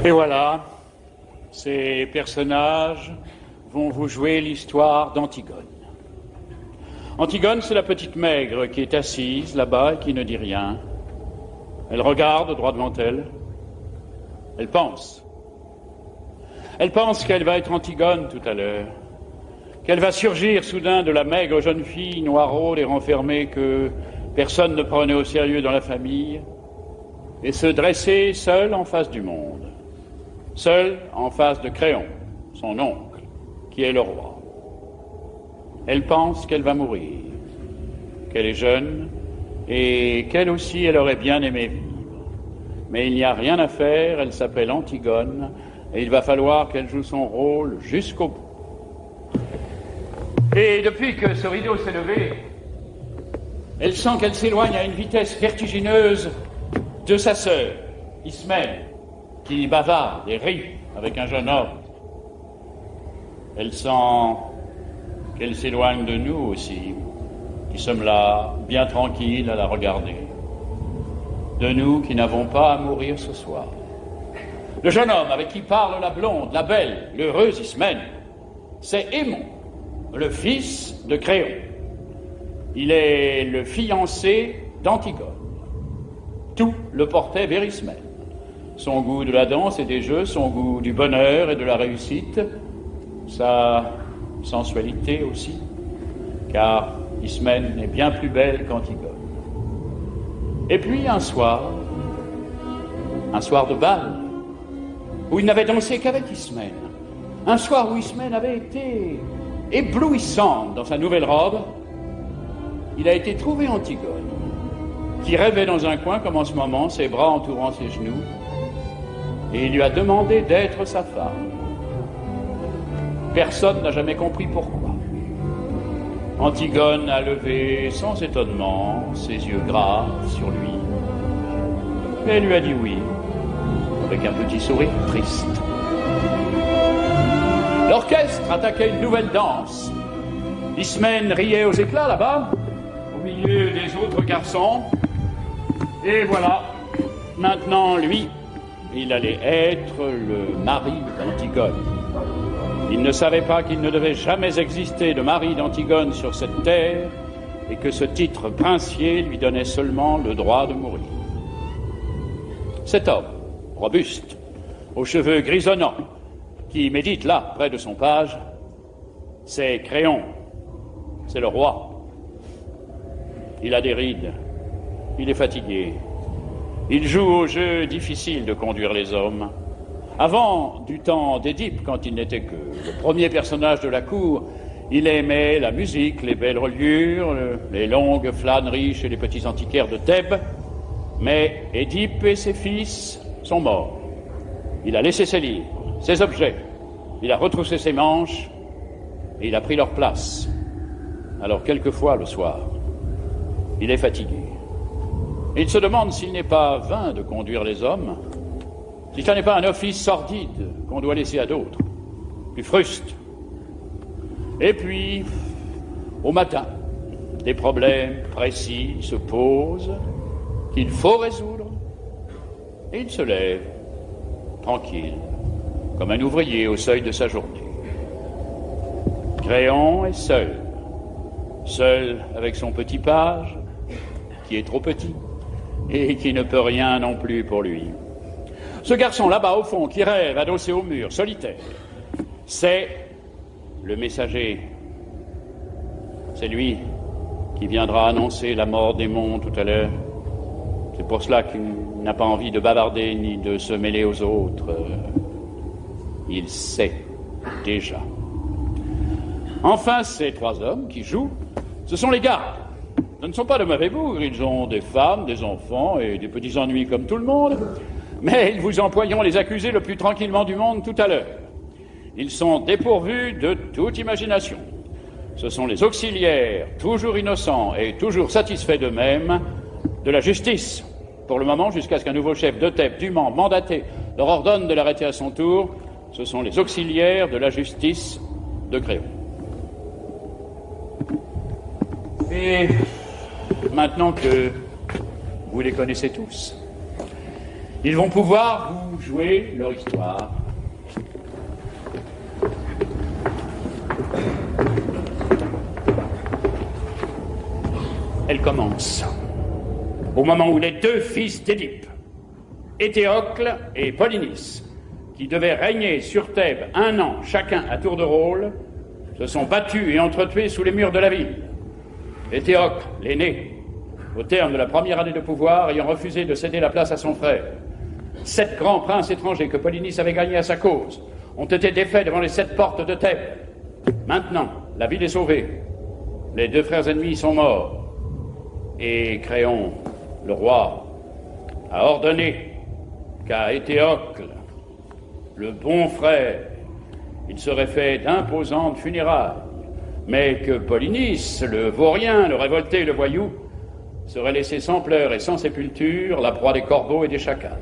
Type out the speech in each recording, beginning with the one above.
Et voilà, ces personnages vont vous jouer l'histoire d'Antigone. Antigone, c'est la petite maigre qui est assise là-bas et qui ne dit rien. Elle regarde droit devant elle. Elle pense. Elle pense qu'elle va être Antigone tout à l'heure. Qu'elle va surgir soudain de la maigre jeune fille noiraude et renfermée que personne ne prenait au sérieux dans la famille et se dresser seule en face du monde. Seule en face de Créon, son oncle, qui est le roi. Elle pense qu'elle va mourir, qu'elle est jeune et qu'elle aussi, elle aurait bien aimé vivre. Mais il n'y a rien à faire, elle s'appelle Antigone et il va falloir qu'elle joue son rôle jusqu'au bout. Et depuis que ce rideau s'est levé, elle sent qu'elle s'éloigne à une vitesse vertigineuse de sa sœur, Ismène, qui bavarde et rit avec un jeune homme. Elle sent qu'elle s'éloigne de nous aussi, qui sommes là, bien tranquilles à la regarder. De nous qui n'avons pas à mourir ce soir. Le jeune homme avec qui parle la blonde, la belle, l'heureuse Ismène, c'est Aimon, le fils de Créon. Il est le fiancé d'Antigone. Tout le portait vers Ismène. Son goût de la danse et des jeux, son goût du bonheur et de la réussite, sa sensualité aussi, car Ismène est bien plus belle qu'Antigone. Et puis un soir de bal, où il n'avait dansé qu'avec Ismène, un soir où Ismène avait été éblouissante dans sa nouvelle robe, il a été trouvé Antigone, qui rêvait dans un coin comme en ce moment, ses bras entourant ses genoux, et il lui a demandé d'être sa femme. Personne n'a jamais compris pourquoi. Antigone a levé sans étonnement ses yeux graves sur lui, et lui a dit oui, avec un petit sourire triste. L'orchestre attaquait une nouvelle danse. Ismène riait aux éclats là-bas, au milieu des autres garçons. Et voilà, maintenant lui, il allait être le mari d'Antigone. Il ne savait pas qu'il ne devait jamais exister de mari d'Antigone sur cette terre et que ce titre princier lui donnait seulement le droit de mourir. Cet homme, robuste, aux cheveux grisonnants, qui médite là, près de son page, c'est Créon, c'est le roi. Il a des rides, il est fatigué. Il joue au jeu difficile de conduire les hommes. Avant, du temps d'Édipe, quand il n'était que le premier personnage de la cour, il aimait la musique, les belles reliures, les longues flâneries chez les petits antiquaires de Thèbes. Mais Édipe et ses fils sont morts. Il a laissé ses livres, ses objets, il a retroussé ses manches et il a pris leur place. Alors quelquefois, le soir, il est fatigué. Il se demande s'il n'est pas vain de conduire les hommes, si ce n'est pas un office sordide qu'on doit laisser à d'autres, plus fruste. Et puis, au matin, des problèmes précis se posent qu'il faut résoudre, et il se lève, tranquille, comme un ouvrier au seuil de sa journée. Créon est seul avec son petit page, qui est trop petit, et qui ne peut rien non plus pour lui. Ce garçon là-bas au fond, qui rêve, adossé au mur, solitaire, c'est le messager. C'est lui qui viendra annoncer la mort d'Aimon tout à l'heure. C'est pour cela qu'il n'a pas envie de bavarder ni de se mêler aux autres. Il sait déjà. Enfin, ces trois hommes qui jouent, ce sont les gardes. Ce ne sont pas de mauvais bougres, ils ont des femmes, des enfants et des petits ennuis comme tout le monde. Mais ils vous emploieront les accusés le plus tranquillement du monde tout à l'heure. Ils sont dépourvus de toute imagination. Ce sont les auxiliaires, toujours innocents et toujours satisfaits d'eux-mêmes, de la justice. Pour le moment, jusqu'à ce qu'un nouveau chef de Thèbes, dûment mandaté, leur ordonne de l'arrêter à son tour, ce sont les auxiliaires de la justice de Créon. Et maintenant que vous les connaissez tous, Ils vont pouvoir vous jouer leur histoire. Elle commence au moment où les deux fils d'Édipe, Éthéocle et Polynice, qui devaient régner sur Thèbes 1 an chacun à tour de rôle, se sont battus et entretués sous les murs de la ville. Éthéocle, l'aîné, au terme de la première année de pouvoir, ayant refusé de céder la place à son frère. 7 grands princes étrangers que Polynice avait gagnés à sa cause ont été défaits devant les 7 portes de Thèbes. Maintenant, la ville est sauvée. Les 2 frères ennemis sont morts. Et Créon, le roi, a ordonné qu'à Éthéocle, le bon frère, il serait fait d'imposantes funérailles, mais que Polynice, le vaurien, le révolté, le voyou, serait laissé sans pleurs et sans sépulture, la proie des corbeaux et des chacals.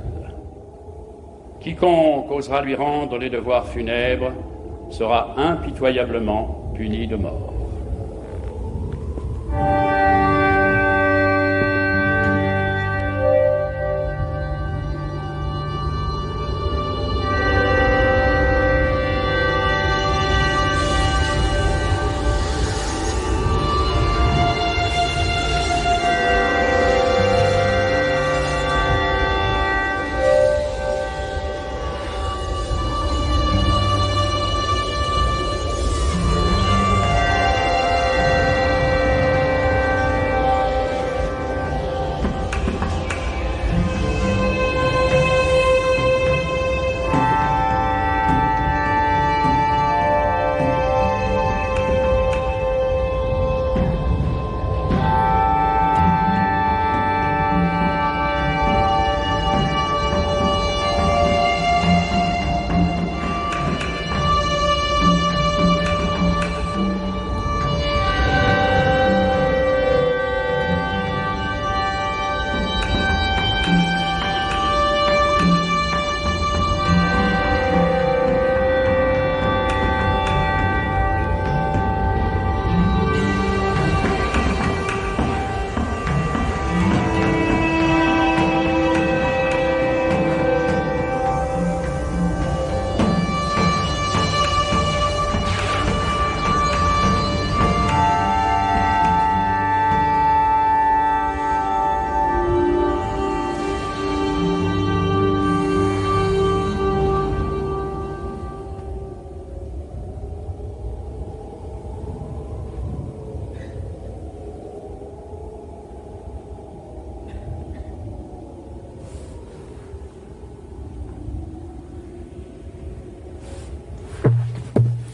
Quiconque osera lui rendre les devoirs funèbres sera impitoyablement puni de mort.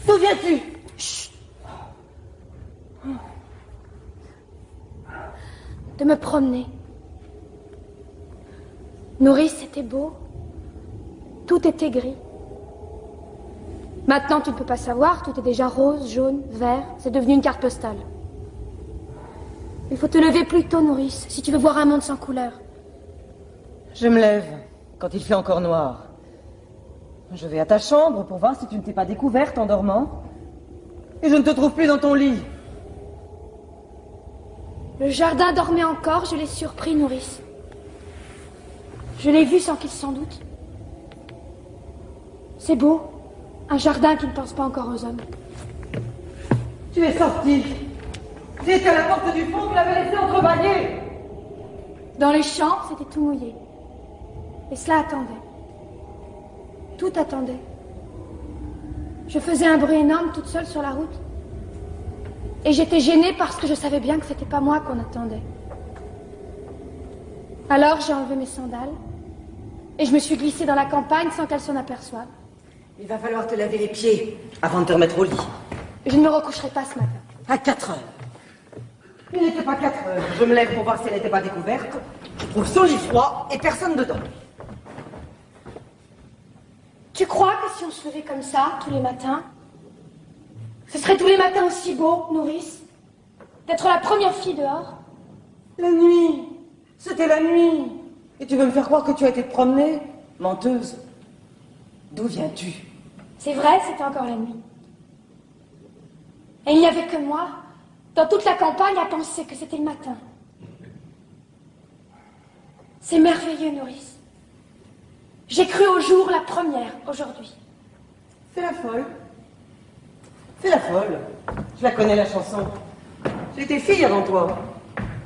D'où viens-tu? Chut. De me promener. Nourrice, c'était beau. Tout était gris. Maintenant, tu ne peux pas savoir, tout est déjà rose, jaune, vert. C'est devenu une carte postale. Il faut te lever plus tôt, Nourrice, si tu veux voir un monde sans couleur. Je me lève, quand il fait encore noir. Je vais à ta chambre pour voir si tu ne t'es pas découverte en dormant. Et je ne te trouve plus dans ton lit. Le jardin dormait encore, je l'ai surpris, Nourrice. Je l'ai vu sans qu'il s'en doute. C'est beau, un jardin qui ne pense pas encore aux hommes. Tu es sortie. Tu étais à la porte du fond, tu l'avais laissé entrebâillée. Dans les champs, c'était tout mouillé. Et cela attendait. Tout attendait. Je faisais un bruit énorme toute seule sur la route. Et j'étais gênée parce que je savais bien que c'était pas moi qu'on attendait. Alors j'ai enlevé mes sandales et je me suis glissée dans la campagne sans qu'elle s'en aperçoive. Il va falloir te laver les pieds avant de te remettre au lit. Je ne me recoucherai pas ce matin. À 4 heures. Il n'était pas 4 heures. Je me lève pour voir si elle n'était pas découverte. Je trouve son lit froid et personne dedans. Tu crois que si on se levait comme ça, tous les matins, ce serait tous les matins aussi beau, Nourrice, d'être la première fille dehors? La nuit. C'était la nuit. Et tu veux me faire croire que tu as été te promener? Menteuse. D'où viens-tu? C'est vrai, c'était encore la nuit. Et il n'y avait que moi, dans toute la campagne, à penser que c'était le matin. C'est merveilleux, Nourrice. J'ai cru au jour la première, aujourd'hui. Fais la folle. Fais la folle. Je la connais, la chanson. J'ai été fille avant toi.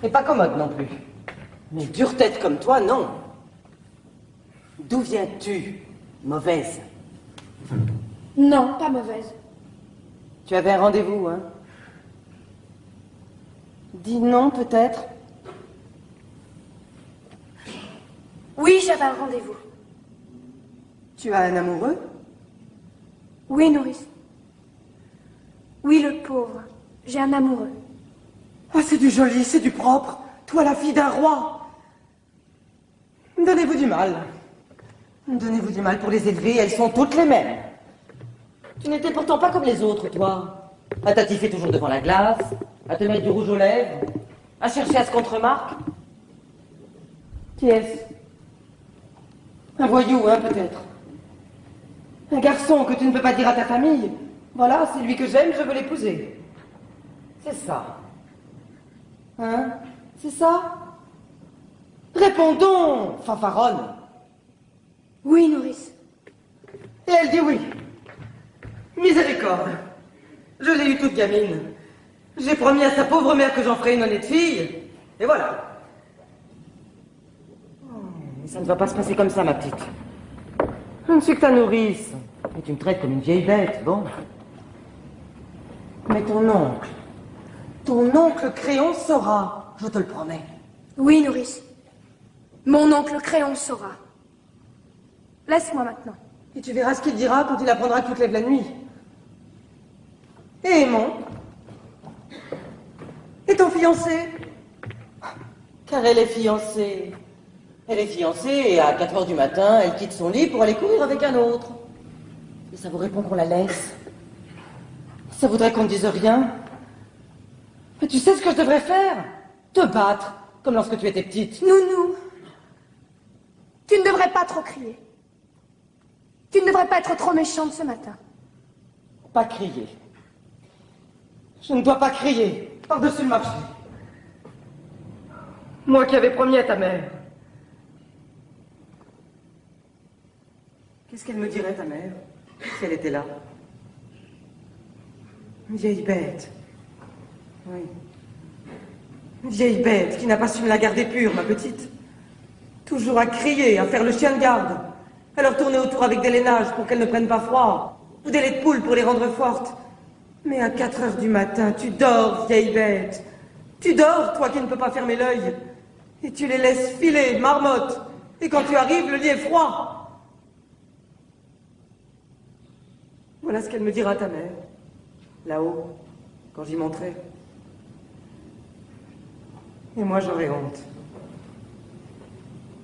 Et pas commode non plus. Mais dure tête comme toi, non. D'où viens-tu, mauvaise? Non, pas mauvaise. Tu avais un rendez-vous, hein? Dis non, peut-être. Oui, j'avais un rendez-vous. Tu as un amoureux? Oui, nourrice. Oui, le pauvre. J'ai un amoureux. Ah, c'est du joli, c'est du propre. Toi, la fille d'un roi. Donnez-vous du mal. Donnez-vous du mal pour les élever, elles sont toutes les mêmes. Tu n'étais pourtant pas comme les autres, toi. À t'attifer toujours devant la glace, à te mettre du rouge aux lèvres, à chercher à ce qu'on te remarque. Qui est-ce? Un voyou, hein, peut-être. Un garçon que tu ne peux pas dire à ta famille. Voilà, c'est lui que j'aime, je veux l'épouser. C'est ça. Hein? C'est ça? Réponds donc, fanfaronne. Oui, nourrice. Et elle dit oui. Miséricorde. Je l'ai eu toute gamine. J'ai promis à sa pauvre mère que j'en ferais une honnête fille. Et voilà. Oh, mais ça ne va pas se passer comme ça, ma petite. Je ne suis que ta nourrice. Et tu me traites comme une vieille bête, bon. Mais ton oncle Créon saura, je te le promets. Oui, nourrice. Mon oncle Créon saura. Laisse-moi maintenant. Et tu verras ce qu'il dira quand il apprendra que tu te lèves la nuit. Et Aimon? Et ton fiancé? Car elle est fiancée. Elle est fiancée et à 4 heures du matin, elle quitte son lit pour aller courir avec un autre. Et ça vous répond qu'on la laisse? Ça voudrait qu'on ne dise rien? Mais tu sais ce que je devrais faire? Te battre, comme lorsque tu étais petite. Nounou, tu ne devrais pas trop crier. Tu ne devrais pas être trop méchante ce matin. Pas crier. Je ne dois pas crier par-dessus le marché. Moi qui avais promis à ta mère. Qu'est-ce qu'elle me dirait, ta mère, si elle était là? Une vieille bête. Oui. Une vieille bête qui n'a pas su me la garder pure, ma petite. Toujours à crier, à faire le chien de garde, à leur tourner autour avec des lainages pour qu'elles ne prennent pas froid, ou des laits de poule pour les rendre fortes. Mais à 4 heures du matin, tu dors, vieille bête. Tu dors, toi qui ne peux pas fermer l'œil. Et tu les laisses filer, marmotte. Et quand tu arrives, le lit est froid. Voilà ce qu'elle me dira, ta mère. Là-haut, quand j'y monterai. Et moi, j'aurais honte.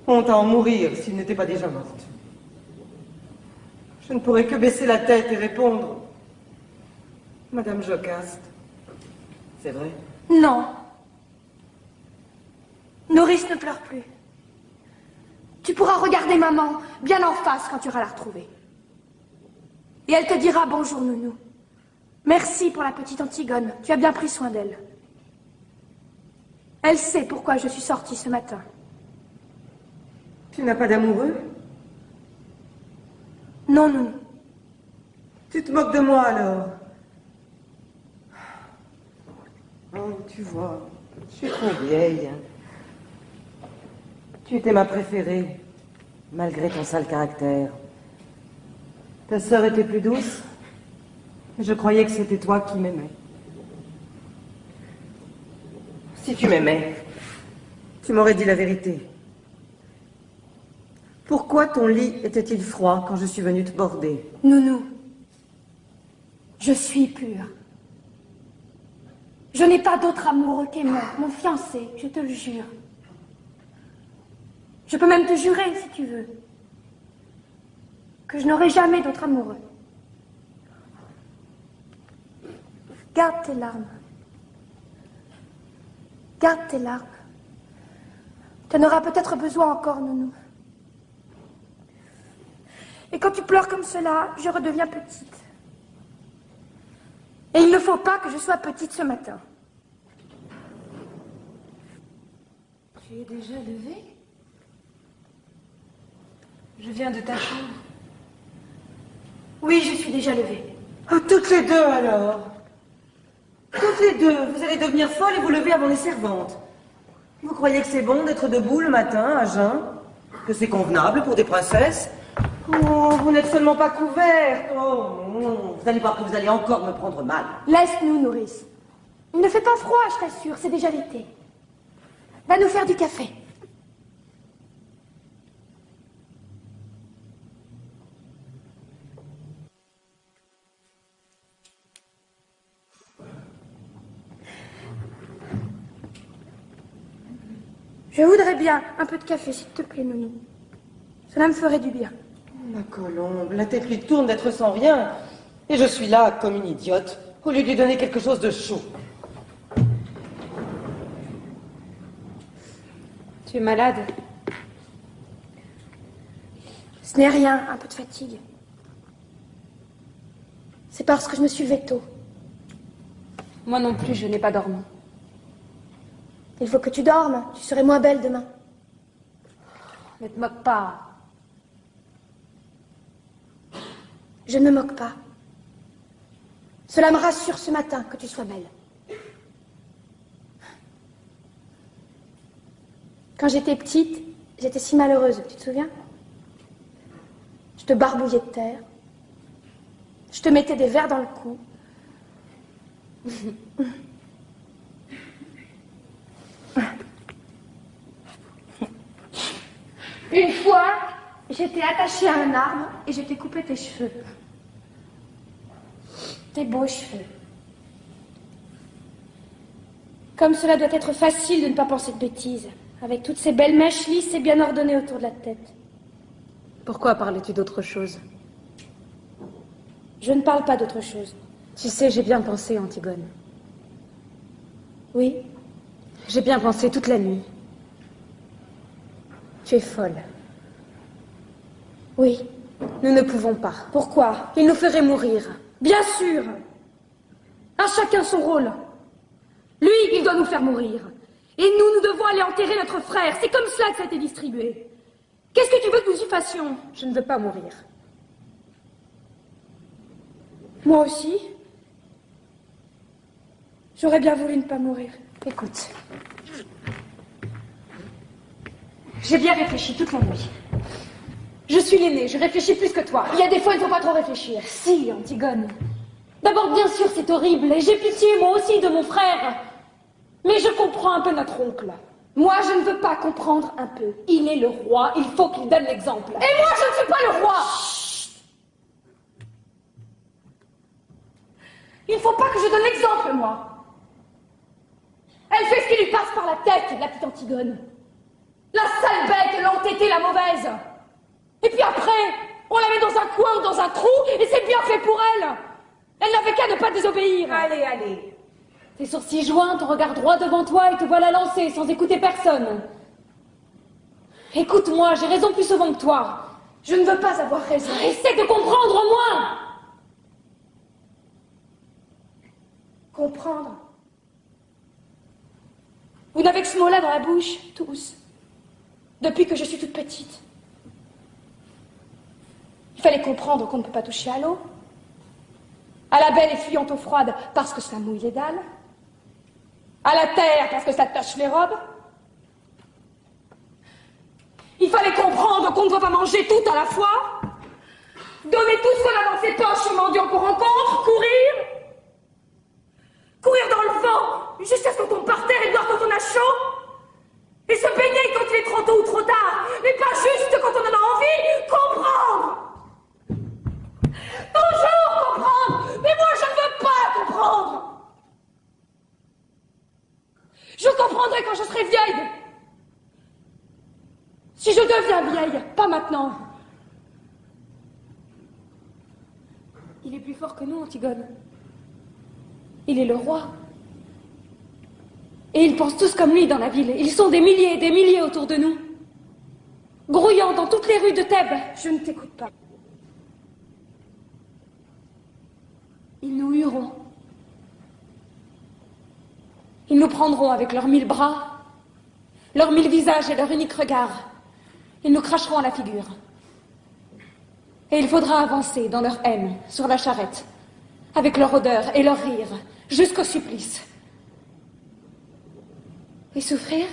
Honte à en mourir s'il n'était pas déjà morte. Je ne pourrais que baisser la tête et répondre. Madame Jocaste, c'est vrai? Non. Nourrice ne pleure plus. Tu pourras regarder maman bien en face quand tu iras la retrouver. Et elle te dira bonjour, nounou. Merci pour la petite Antigone. Tu as bien pris soin d'elle. Elle sait pourquoi je suis sortie ce matin. Tu n'as pas d'amoureux? Non, nounou. Tu te moques de moi alors? Oh, tu vois, je suis trop vieille. Tu étais ma préférée, malgré ton sale caractère. Ta sœur était plus douce, et je croyais que c'était toi qui m'aimais. Si tu m'aimais, tu m'aurais dit la vérité. Pourquoi ton lit était-il froid quand je suis venue te border? Nounou, je suis pure. Je n'ai pas d'autre amoureux qu'Aimon, mon fiancé, je te le jure. Je peux même te jurer, si tu veux, que je n'aurai jamais d'autre amoureux. Garde tes larmes. Garde tes larmes. Tu en auras peut-être besoin encore, nounou. Et quand tu pleures comme cela, je redeviens petite. Et il ne faut pas que je sois petite ce matin. Tu es déjà levée? Je viens de ta chambre. Oui, je suis déjà levée. Oh, toutes les deux alors. Toutes les deux, vous allez devenir folles et vous lever avant les servantes. Vous croyez que c'est bon d'être debout le matin, à jeun? Que c'est convenable pour des princesses? Oh, vous n'êtes seulement pas couvertes. Oh, non. Vous allez voir que vous allez encore me prendre mal. Laisse-nous, nourrice. Il ne fait pas froid, je t'assure, c'est déjà l'été. Va nous faire du café. Je voudrais bien un peu de café, s'il te plaît, Nounou. Cela me ferait du bien. Ma Colombe, la tête lui tourne d'être sans rien. Et je suis là comme une idiote, au lieu de lui donner quelque chose de chaud. Tu es malade? Ce n'est rien, un peu de fatigue. C'est parce que je me suis levée tôt. Moi non plus, je n'ai pas dormi. Il faut que tu dormes, tu serais moins belle demain. Ne te moque pas. Je ne me moque pas. Cela me rassure ce matin que tu sois belle. Quand j'étais petite, j'étais si malheureuse, tu te souviens? Je te barbouillais de terre. Je te mettais des vers dans le cou. Une fois, j'étais attachée à un arbre et je t'ai coupé tes cheveux. Tes beaux cheveux. Comme cela doit être facile de ne pas penser de bêtises, avec toutes ces belles mèches lisses et bien ordonnées autour de la tête. Pourquoi parlais-tu d'autre chose? Je ne parle pas d'autre chose. Tu sais, j'ai bien pensé, Antigone. Oui? J'ai bien pensé toute la nuit. Tu es folle. Oui. Nous ne pouvons pas. Pourquoi? Il nous ferait mourir. Bien sûr! À chacun son rôle. Lui, il doit nous faire mourir. Et nous, nous devons aller enterrer notre frère. C'est comme cela que ça a été distribué. Qu'est-ce que tu veux que nous y fassions? Je ne veux pas mourir. Moi aussi. J'aurais bien voulu ne pas mourir. Écoute. J'ai bien réfléchi toute la nuit. Je suis l'aînée, je réfléchis plus que toi. Il y a des fois, il ne faut pas trop réfléchir. Si, Antigone. D'abord, bien sûr, c'est horrible, et j'ai pitié, moi aussi, de mon frère. Mais je comprends un peu notre oncle. Moi, je ne veux pas comprendre un peu. Il est le roi, il faut qu'il donne l'exemple. Et moi, je ne suis pas le roi! Chut. Il ne faut pas que je donne l'exemple, moi. Elle fait ce qui lui passe par la tête, la petite Antigone. La sale bête, l'entêtée, la mauvaise. Et puis après, on la met dans un coin ou dans un trou, et c'est bien fait pour elle. Elle n'avait qu'à ne pas désobéir. Allez, allez. Tes sourcils joints, ton regard droit devant toi, et te voilà lancé sans écouter personne. Écoute-moi, j'ai raison plus souvent que toi. Je ne veux pas avoir raison. Essaie de comprendre au moins. Comprendre? Vous n'avez que ce mot-là dans la bouche, tous. Depuis que je suis toute petite. Il fallait comprendre qu'on ne peut pas toucher à l'eau. À la belle et fuyante eau froide parce que ça mouille les dalles. À la terre parce que ça tache les robes. Il fallait comprendre qu'on ne doit pas manger tout à la fois. Donner tout cela dans ses poches aux mendiants qu'on rencontre. Courir. Courir dans le vent jusqu'à ce qu'on tombe par terre et boire quand on a chaud. Et se baigner quand il est trop tôt ou trop tard. Mais pas juste quand on en a envie. Comprendre. Toujours comprendre. Mais moi, je ne veux pas comprendre. Je comprendrai quand je serai vieille. Si je deviens vieille, pas maintenant. Il est plus fort que nous, Antigone. Il est le roi. Et ils pensent tous comme lui dans la ville. Ils sont des milliers et des milliers autour de nous. Grouillant dans toutes les rues de Thèbes. Je ne t'écoute pas. Ils nous hueront. Ils nous prendront avec leurs 1000 bras, leurs 1000 visages et leur unique regard. Ils nous cracheront à la figure. Et il faudra avancer dans leur haine, sur la charrette, avec leur odeur et leur rire, jusqu'au supplice. Et souffrir?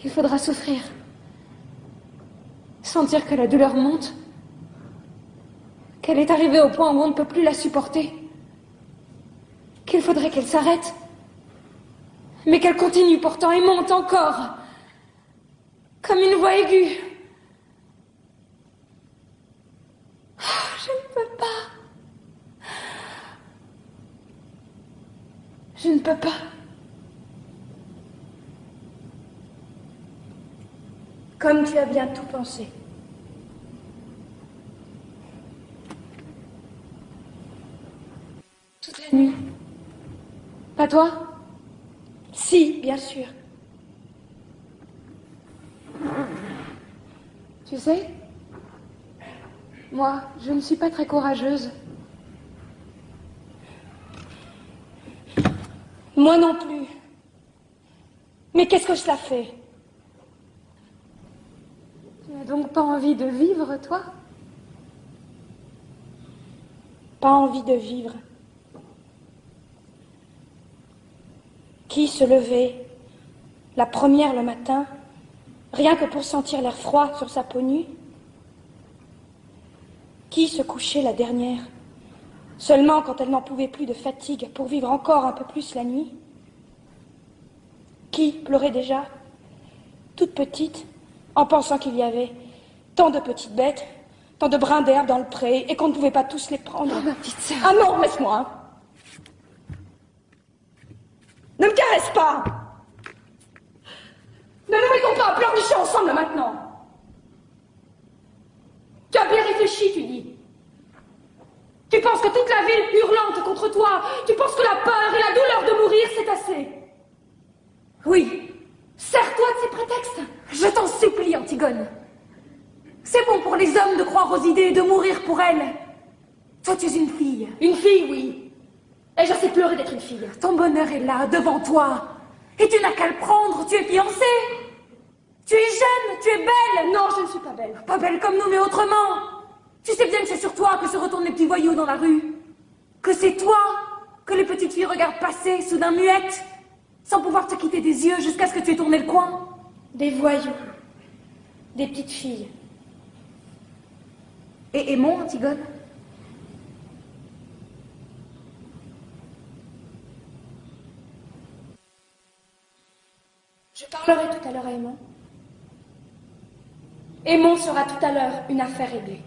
Il faudra souffrir. Sentir que la douleur monte, qu'elle est arrivée au point où on ne peut plus la supporter, qu'il faudrait qu'elle s'arrête, mais qu'elle continue pourtant et monte encore, comme une voix aiguë. Oh, je ne peux pas. Je ne peux pas. Comme tu as bien tout pensé. Toute la nuit. Pas toi? Si, bien sûr. Tu sais, moi, je ne suis pas très courageuse. Moi non plus. Mais qu'est-ce que cela fait? Tu n'as donc pas envie de vivre, toi? Pas envie de vivre. Qui se levait, la première le matin, rien que pour sentir l'air froid sur sa peau nue? Qui se couchait la dernière, seulement quand elle n'en pouvait plus de fatigue pour vivre encore un peu plus la nuit? Qui pleurait déjà, toute petite, en pensant qu'il y avait tant de petites bêtes, tant de brins d'herbe dans le pré, et qu'on ne pouvait pas tous les prendre? Oh, ma petite sœur. Ah non, laisse-moi. Ne me caresse pas. Ne nous mettons pas à pleurnicher ensemble maintenant. Tu as bien réfléchi, tu dis. Tu penses que toute la ville hurlante contre toi, tu penses que la peur et la douleur de mourir, c'est assez. Oui, sers-toi de ces prétextes. Je t'en supplie, Antigone. C'est bon pour les hommes de croire aux idées et de mourir pour elles. Toi, tu es une fille. Une fille, oui. Et je sais pleurer d'être une fille. Ton bonheur est là, devant toi. Et tu n'as qu'à le prendre, tu es fiancée. Tu es jeune, tu es belle. Non, je ne suis pas belle. Pas belle comme nous, mais autrement. Tu sais bien que c'est sur toi que se retournent les petits voyous dans la rue. Que c'est toi que les petites filles regardent passer, soudain muettes, sans pouvoir te quitter des yeux jusqu'à ce que tu aies tourné le coin. Des voyous. Des petites filles. Et aimons, Antigone. Je parlerai tout à l'heure à Aimon. Aimon sera tout à l'heure une affaire réglée.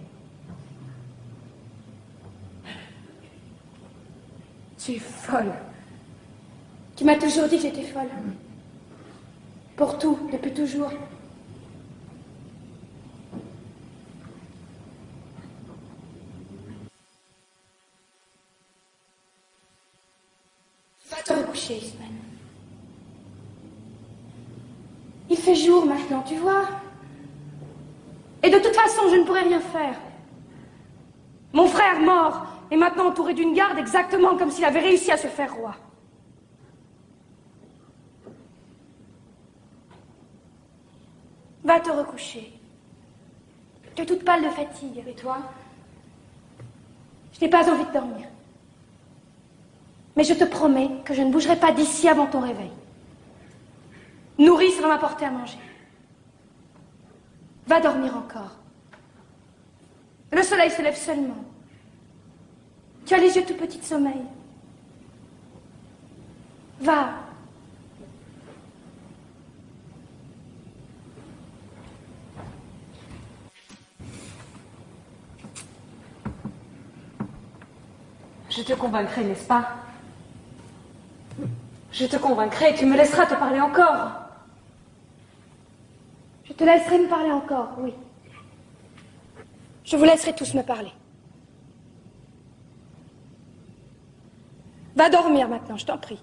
Tu es folle. Tu m'as toujours dit que j'étais folle. Pour tout, depuis toujours. Va te recoucher, Ismène. Il fait jour maintenant, tu vois. Et de toute façon, je ne pourrai rien faire. Mon frère mort est maintenant entouré d'une garde exactement comme s'il avait réussi à se faire roi. Va te recoucher. Tu es toute pâle de fatigue. Et toi? Je n'ai pas envie de dormir. Mais je te promets que je ne bougerai pas d'ici avant ton réveil. Nourrice va m'apporter à manger. Va dormir encore. Le soleil se lève seulement. Tu as les yeux tout petits de sommeil. Va. Je te convaincrai, n'est-ce pas? Je te convaincrai, tu me laisseras te parler encore. Je te laisserai me parler encore, oui. Je vous laisserai tous me parler. Va dormir maintenant, je t'en prie.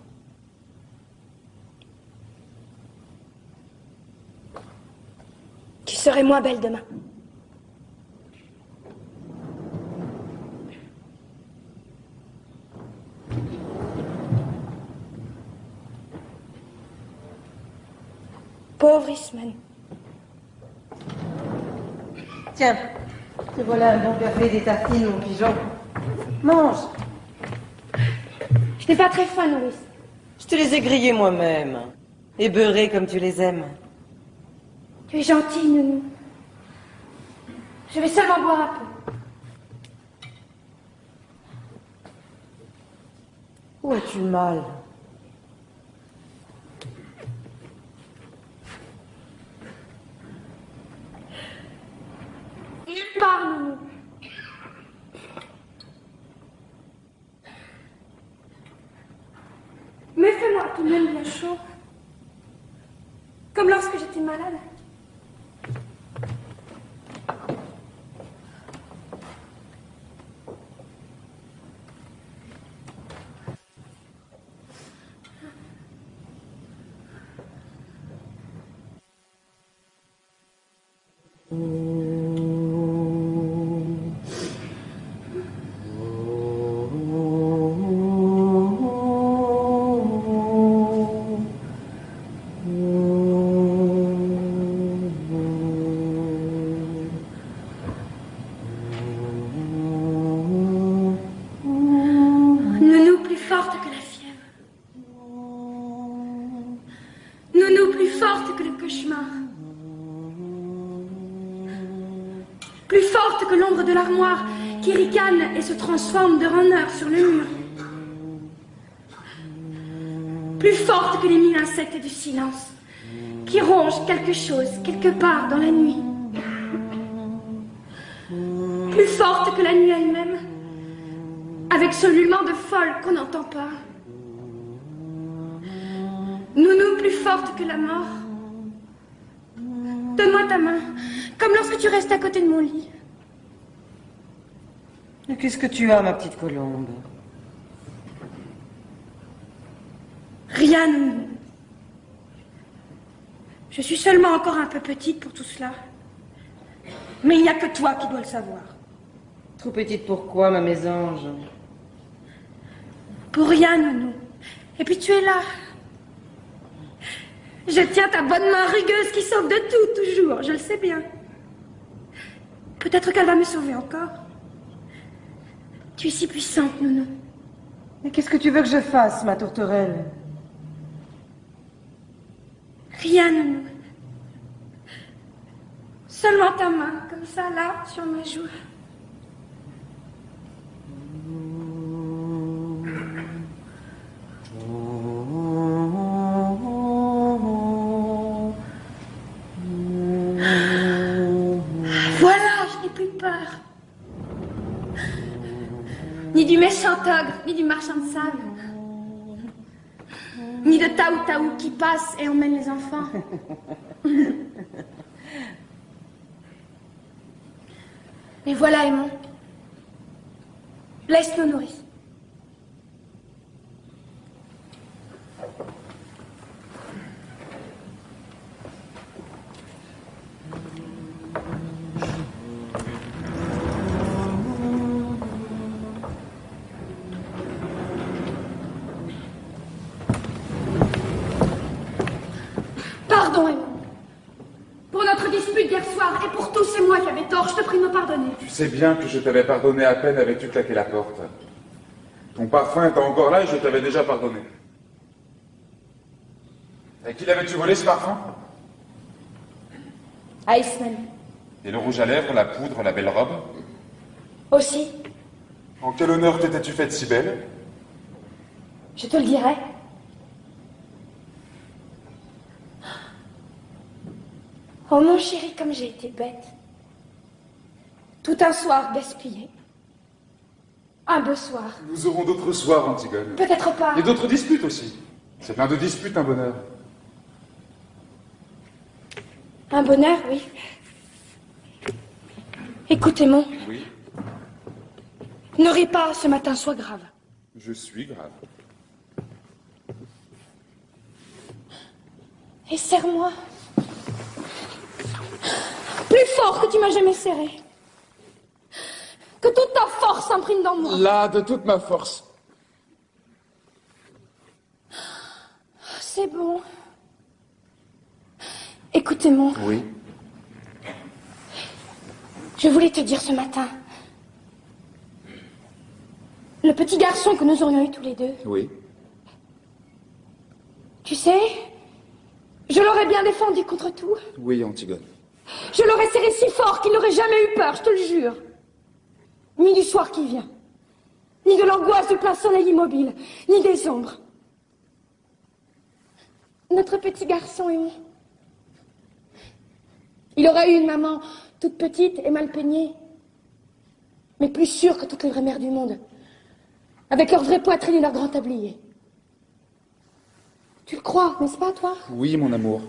Tu serais moins belle demain. Pauvre Ismène. Tiens, te voilà un bon café, des tartines, mon pigeon. Mange. Je n'ai pas très faim, nourrice. Je te les ai grillés moi-même. Et beurrés comme tu les aimes. Tu es gentille, Nounou. Je vais seulement boire un peu. Où as-tu mal? Nulle part, Nounou. Mais fais-moi tout de même bien chaud. Comme lorsque j'étais malade. Nounou plus forte que la fièvre. Nounou plus forte que le cauchemar. Plus forte que l'ombre de l'armoire qui ricane et se transforme de raineur sur le mur. Plus forte que les 1000 insectes du silence qui rongent quelque chose quelque part dans la nuit. Plus forte que la nuit elle-même, avec ce ululement de folle qu'on n'entend pas. Nounou plus forte que la mort. Donne-moi ta main, comme lorsque tu restes à côté de mon lit. Et qu'est-ce que tu as, ma petite colombe? Rien, Nounou. Je suis seulement encore un peu petite pour tout cela. Mais il n'y a que toi qui dois le savoir. Trop petite pour quoi, ma mésange? Pour rien, Nounou. Et puis tu es là. Je tiens ta bonne main rugueuse qui sauve de tout, toujours. Je le sais bien. Peut-être qu'elle va me sauver encore. Tu es si puissante, Nounou. Mais qu'est-ce que tu veux que je fasse, ma tourterelle? Rien, Nounou. Seulement ta main, comme ça, là, sur ma joue. Voilà, je n'ai plus peur. Ni du méchant ogre, ni du marchand de sable. Ni de Taou qui passe et emmène les enfants. Mais voilà, Aimon. Laisse-nous nourrir. Pardon, Aimon. Pour notre dispute d'hier soir, et pour tout, c'est moi qui avais tort. Je te prie de me pardonner. Tu sais bien que je t'avais pardonné à peine avais-tu claqué la porte. Ton parfum était encore là et je t'avais déjà pardonné. À qui l'avais-tu volé ce parfum? À Ismaël. Et le rouge à lèvres, la poudre, la belle robe? Aussi. En quel honneur t'étais-tu faite si belle? Je te le dirai. Oh mon chéri, comme j'ai été bête. Tout un soir gaspillé. Un beau soir. Nous aurons d'autres soirs, Antigone. Peut-être pas. Et d'autres disputes aussi. C'est plein de disputes, un bonheur. Un bonheur, oui. Écoute, Aimon. Oui, Ne ris pas, ce matin, sois grave. je suis grave. Et serre-moi. Plus fort que tu m'as jamais serré. Que toute ta force s'imprime dans moi. Là, de toute ma force. C'est bon. Écoute, Aimon. Oui. Je voulais te dire ce matin. Le petit garçon que nous aurions eu tous les deux. Oui. Tu sais, je l'aurais bien défendu contre tout. Oui, Antigone. Je l'aurais serré si fort qu'il n'aurait jamais eu peur, je te le jure. Ni du soir qui vient, ni de l'angoisse du plein soleil immobile, ni des ombres. Notre petit garçon aimé. Il aurait eu une maman toute petite et mal peignée, mais plus sûre que toutes les vraies mères du monde, avec leur vraie poitrine et leur grand tablier. Tu le crois, n'est-ce pas, toi? Oui, mon amour.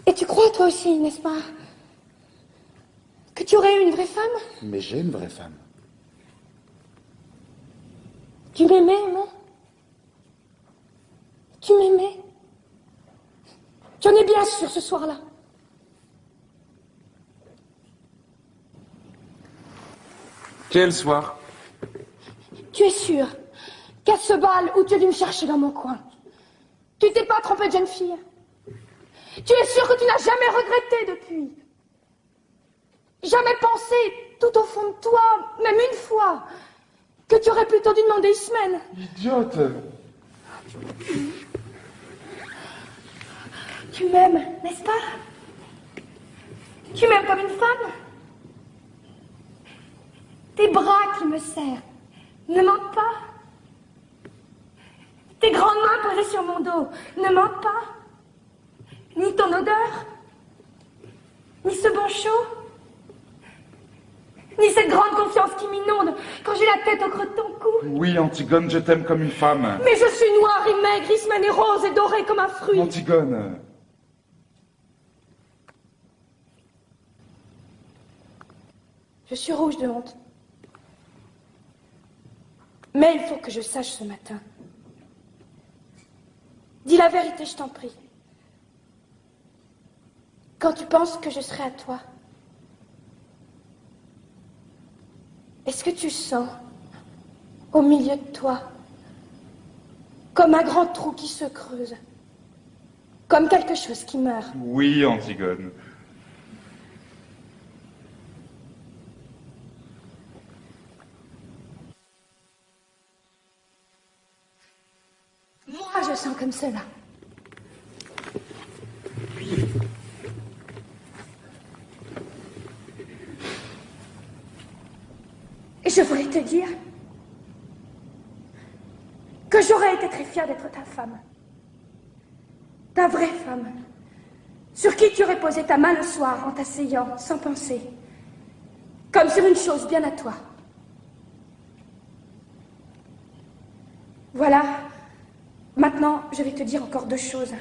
Et tu crois, toi aussi, n'est-ce pas, que tu aurais eu une vraie femme? Mais j'ai une vraie femme. Tu m'aimais, non? Tu m'aimais? Tu en es bien sûr ce soir-là? Quel soir? Tu es sûr qu'à ce bal où tu es dû me chercher dans mon coin, tu t'es pas trompé de jeune fille? Tu es sûr que tu n'as jamais regretté depuis? Jamais pensé, tout au fond de toi, même une fois, que tu aurais plutôt dû demander Ismène? Idiote! Tu m'aimes, n'est-ce pas? Tu m'aimes comme une femme? Tes bras qui me serrent ne mentent pas? Tes grandes mains posées sur mon dos ne mentent pas? Ni ton odeur? Ni ce bon chaud? Ni cette grande confiance qui m'inonde quand j'ai la tête au creux de ton cou? Oui, Antigone, je t'aime comme une femme. Mais je suis noire et maigre, Ismène est rose et dorée comme un fruit. Antigone. Je suis rouge de honte. Mais il faut que je sache ce matin. Dis la vérité, je t'en prie. Quand tu penses que je serai à toi, est-ce que tu sens, au milieu de toi, comme un grand trou qui se creuse, comme quelque chose qui meurt? Oui, Antigone. Moi, je sens comme cela. Et je voulais te dire que j'aurais été très fière d'être ta femme. Ta vraie femme, sur qui tu aurais posé ta main le soir en t'asseyant, sans penser, comme sur une chose bien à toi. Voilà, maintenant, je vais te dire encore 2 choses.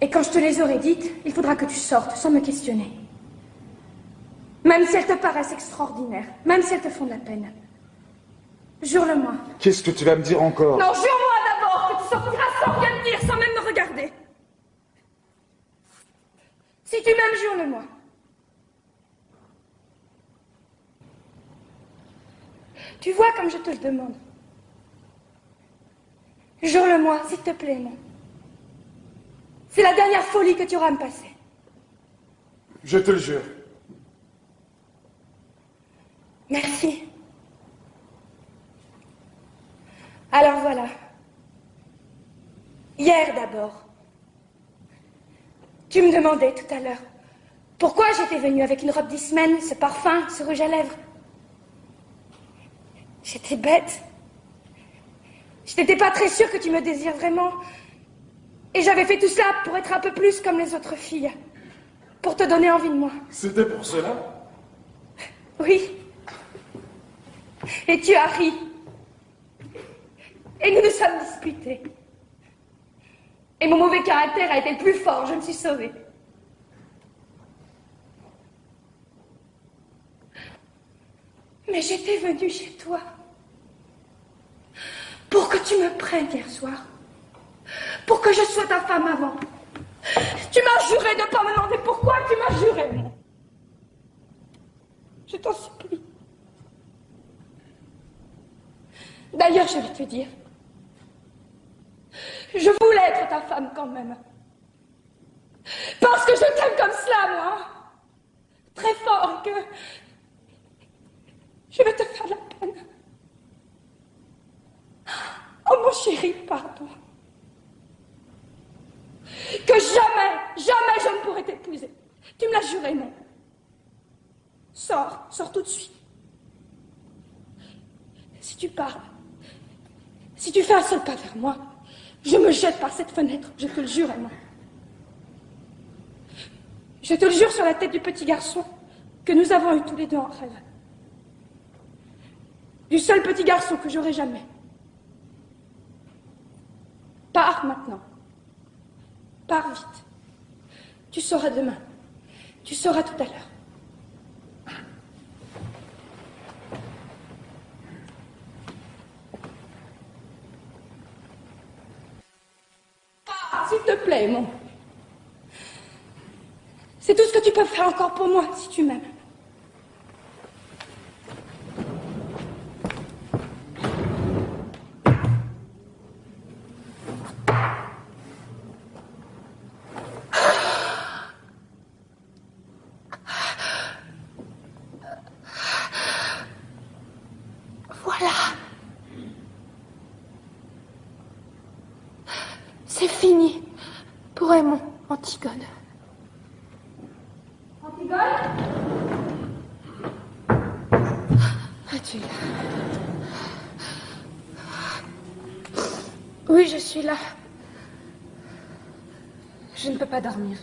Et quand je te les aurai dites, il faudra que tu sortes sans me questionner. Même si elles te paraissent extraordinaires, même si elles te font de la peine. Jure-le-moi. Qu'est-ce que tu vas me dire encore? Non, jure-moi d'abord que tu sortiras sans rien me dire, sans même me regarder. Si tu m'aimes, jure-le-moi. Tu vois comme je te le demande. Jure-le-moi, s'il te plaît, non. C'est la dernière folie que tu auras à me passer. Je te le jure. Merci. Alors voilà. Hier d'abord. Tu me demandais tout à l'heure pourquoi j'étais venue avec une robe d'Ismène, ce parfum, ce rouge à lèvres. J'étais bête. Je n'étais pas très sûre que tu me désires vraiment. Et j'avais fait tout cela pour être un peu plus comme les autres filles. Pour te donner envie de moi. C'était pour cela? Oui. Et tu as ri. Et nous nous sommes disputés. Et mon mauvais caractère a été le plus fort, je me suis sauvée. Mais j'étais venue chez toi pour que tu me prennes hier soir. Pour que je sois ta femme avant. Tu m'as juré de ne pas me demander pourquoi tu m'as juré. Je t'en supplie. D'ailleurs, je vais te dire, je voulais être ta femme quand même. Parce que je t'aime comme cela, moi. que je vais te faire de la peine. Oh mon chéri, pardon. Que jamais, jamais je ne pourrai t'épouser. Tu me l'as juré, non? Sors tout de suite. Si tu parles, si tu fais un seul pas vers moi, je me jette par cette fenêtre, je te le jure, Edmond. Je te le jure sur la tête du petit garçon que nous avons eu tous les deux en rêve. Du seul petit garçon que j'aurai jamais. Pars maintenant. Pars vite. Tu sauras demain. Tu sauras tout à l'heure. Pars, s'il te plaît, mon. C'est tout ce que tu peux faire encore pour moi, si tu m'aimes. Voilà. C'est fini pour Aymon, Antigone. Antigone? Es-tu là? Oui, je suis là. Je ne peux pas dormir.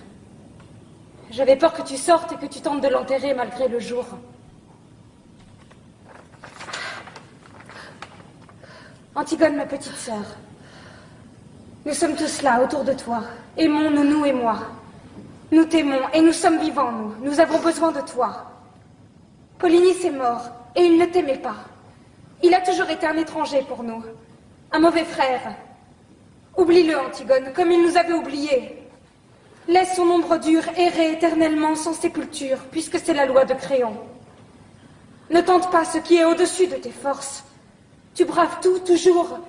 J'avais peur que tu sortes et que tu tentes de l'enterrer malgré le jour. Antigone, ma petite sœur, nous sommes tous là, autour de toi. Aimons-nous, nous et moi. Nous t'aimons et nous sommes vivants, nous. Nous avons besoin de toi. Polynice est mort et il ne t'aimait pas. Il a toujours été un étranger pour nous. Un mauvais frère. Oublie-le, Antigone, comme il nous avait oubliés. Laisse son ombre dure errer éternellement sans sépulture, puisque c'est la loi de Créon. Ne tente pas ce qui est au-dessus de tes forces. Tu braves tout, toujours.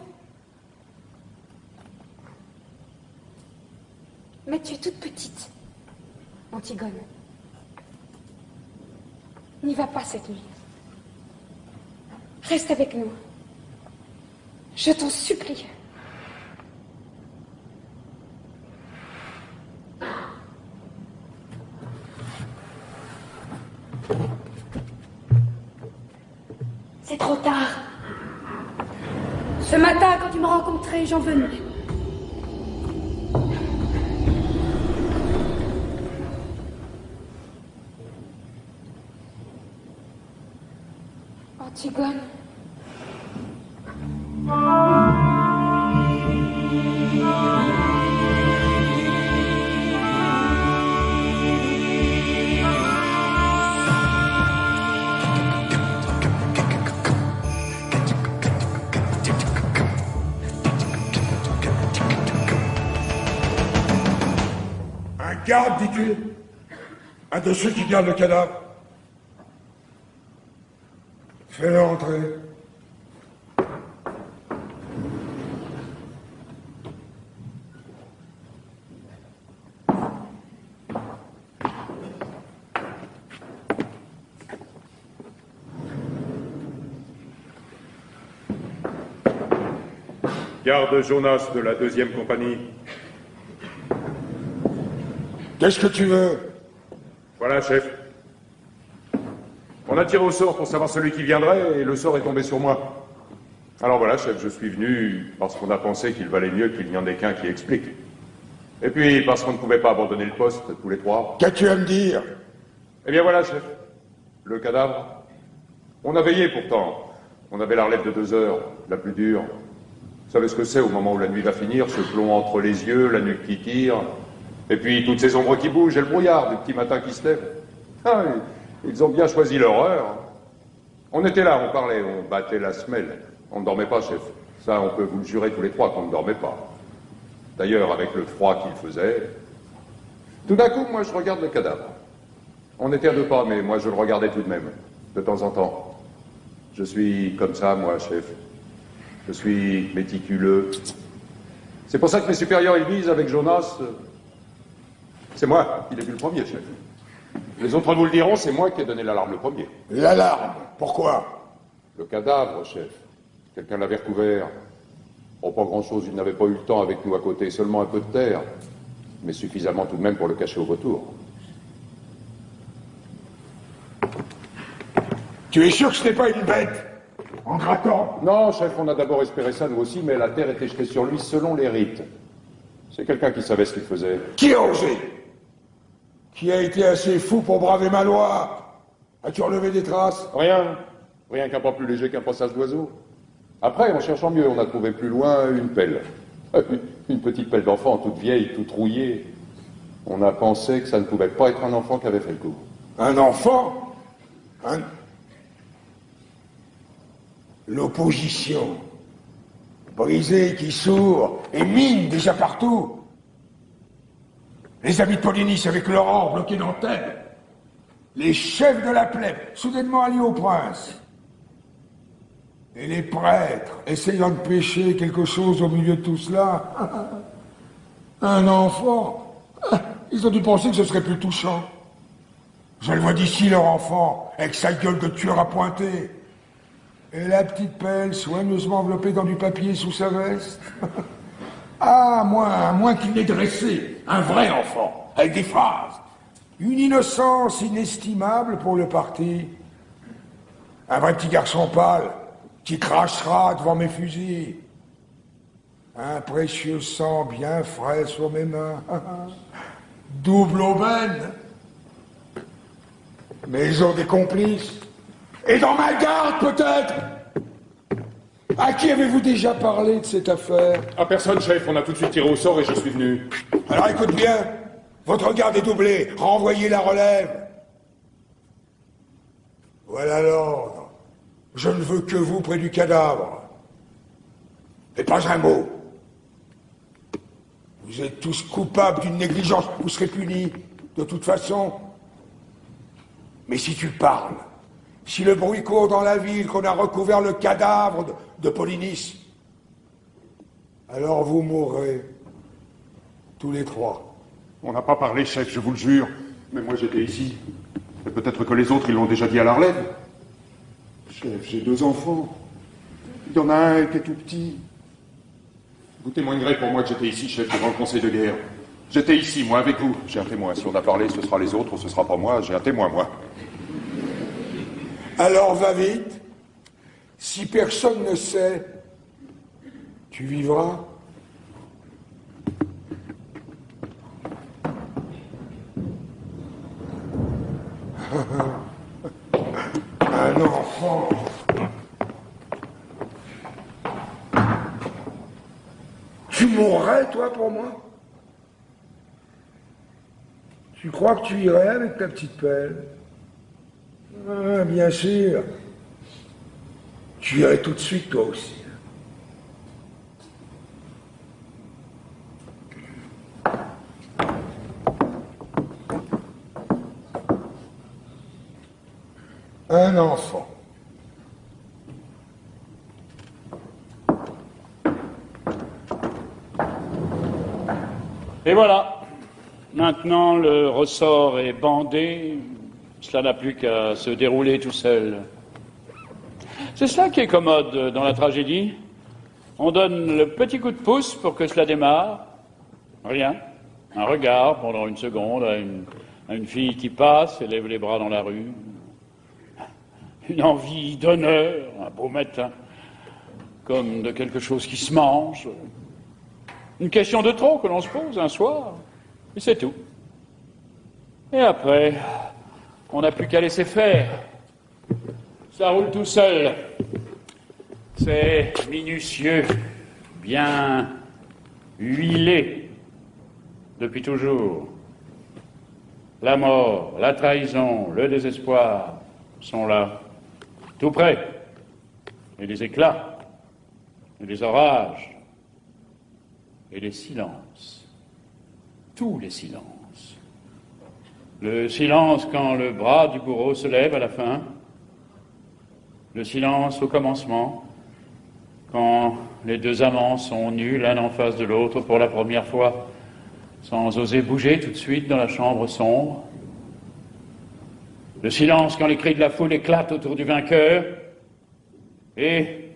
Mais tu es toute petite, Antigone. N'y va pas cette nuit. Reste avec nous. Je t'en supplie. C'est trop tard. Ce matin, quand tu m'as rencontré, j'en venais. Antigone. Un garde, dis-tu? Un de ceux qui gardent le cadavre? Fais-le entrer. Garde Jonas de la 2e compagnie. Qu'est-ce que tu veux? Voilà, chef. On a tiré au sort pour savoir celui qui viendrait et le sort est tombé sur moi. Alors voilà, chef, je suis venu parce qu'on a pensé qu'il valait mieux qu'il n'y en ait qu'un qui explique. Et puis parce qu'on ne pouvait pas abandonner le poste tous les trois. Qu'as-tu à me dire? Eh bien voilà, chef. Le cadavre. On a veillé pourtant. On avait la relève de 2 heures, la plus dure. Vous savez ce que c'est au moment où la nuit va finir, ce plomb entre les yeux, la nuque qui tire, et puis toutes ces ombres qui bougent et le brouillard du petit matin qui se lève. Ah, ils ont bien choisi leur heure. On était là, on parlait, on battait la semelle. On ne dormait pas, chef. Ça, on peut vous le jurer tous les trois qu'on ne dormait pas. D'ailleurs, avec le froid qu'il faisait, tout d'un coup, moi, je regarde le cadavre. On était à 2 pas, mais moi, je le regardais tout de même, de temps en temps. Je suis comme ça, moi, chef. Je suis méticuleux. C'est pour ça que mes supérieurs, ils disent avec Jonas... C'est moi qui l'ai vu le premier, chef. Les autres vous le diront, c'est moi qui ai donné l'alarme le premier. L'alarme? Pourquoi? Le cadavre, chef. Quelqu'un l'avait recouvert. Oh, pas grand-chose, il n'avait pas eu le temps avec nous à côté, seulement un peu de terre. Mais suffisamment tout de même pour le cacher au retour. Tu es sûr que ce n'est pas une bête? En grattant? Non, chef, on a d'abord espéré ça, nous aussi, mais la terre était jetée sur lui selon les rites. C'est quelqu'un qui savait ce qu'il faisait. Qui a osé? Qui a été assez fou pour braver ma loi? As-tu relevé des traces? Rien. Rien qu'un pas plus léger qu'un passage d'oiseau. Après, en cherchant mieux, on a trouvé plus loin une pelle. Une petite pelle d'enfant, toute vieille, toute rouillée. On a pensé que ça ne pouvait pas être un enfant qui avait fait le coup. Un enfant? L'opposition. Brisée qui sourd et mine déjà partout. Les amis de Polynice avec leur or bloqué dans Thèbes. Les chefs de la plèbe, soudainement alliés au prince. Et les prêtres, essayant de pêcher quelque chose au milieu de tout cela. Un enfant. Ils ont dû penser que ce serait plus touchant. Je le vois d'ici, leur enfant, avec sa gueule de tueur à pointer. Et la petite pelle soigneusement enveloppée dans du papier sous sa veste. Ah, à moins qu'il n'ait dressé un vrai enfant, avec des phrases. Une innocence inestimable pour le parti. Un vrai petit garçon pâle, qui crachera devant mes fusils. Un précieux sang bien frais sur mes mains. Double aubaine. Mais ils ont des complices. Et dans ma garde, peut-être. À qui avez-vous déjà parlé de cette affaire? À personne, chef. On a tout de suite tiré au sort et je suis venu. Alors écoute bien. Votre garde est doublée. Renvoyez la relève. Voilà l'ordre. Je ne veux que vous près du cadavre. Et pas un mot. Vous êtes tous coupables d'une négligence. Vous serez punis, de toute façon. Mais si tu parles, si le bruit court dans la ville qu'on a recouvert le cadavre de Polynice, alors vous mourrez. Tous les trois. On n'a pas parlé, chef, je vous le jure. Mais moi, j'étais ici. Et peut-être que les autres, ils l'ont déjà dit à la relève. Chef, j'ai 2 enfants. Il y en a un qui est tout petit. Vous témoignerez pour moi que j'étais ici, chef, devant le conseil de guerre. J'étais ici, moi, avec vous. J'ai un témoin. Si on a parlé, ce sera les autres, ce sera pas moi. J'ai un témoin, moi. Alors va vite. Si personne ne sait, tu vivras. Un enfant. Tu mourrais, toi, pour moi? Tu crois que tu irais avec ta petite pelle? Ah, bien sûr. Tu irais tout de suite, toi aussi. Un enfant. Et voilà. Maintenant, le ressort est bandé. Cela n'a plus qu'à se dérouler tout seul. C'est cela qui est commode dans la tragédie. On donne le petit coup de pouce pour que cela démarre. Rien. Un regard pendant une seconde à une fille qui passe et lève les bras dans la rue. Une envie d'honneur, un beau matin, comme de quelque chose qui se mange. Une question de trop que l'on se pose un soir, et c'est tout. Et après, on n'a plus qu'à laisser faire. Ça roule tout seul. C'est minutieux, bien huilé, depuis toujours. La mort, la trahison, le désespoir sont là, tout près. Et les éclats, et les orages, et les silences. Tous les silences. Le silence quand le bras du bourreau se lève à la fin. Le silence au commencement, quand les 2 amants sont nus l'un en face de l'autre pour la première fois, sans oser bouger tout de suite dans la chambre sombre. Le silence quand les cris de la foule éclatent autour du vainqueur. Et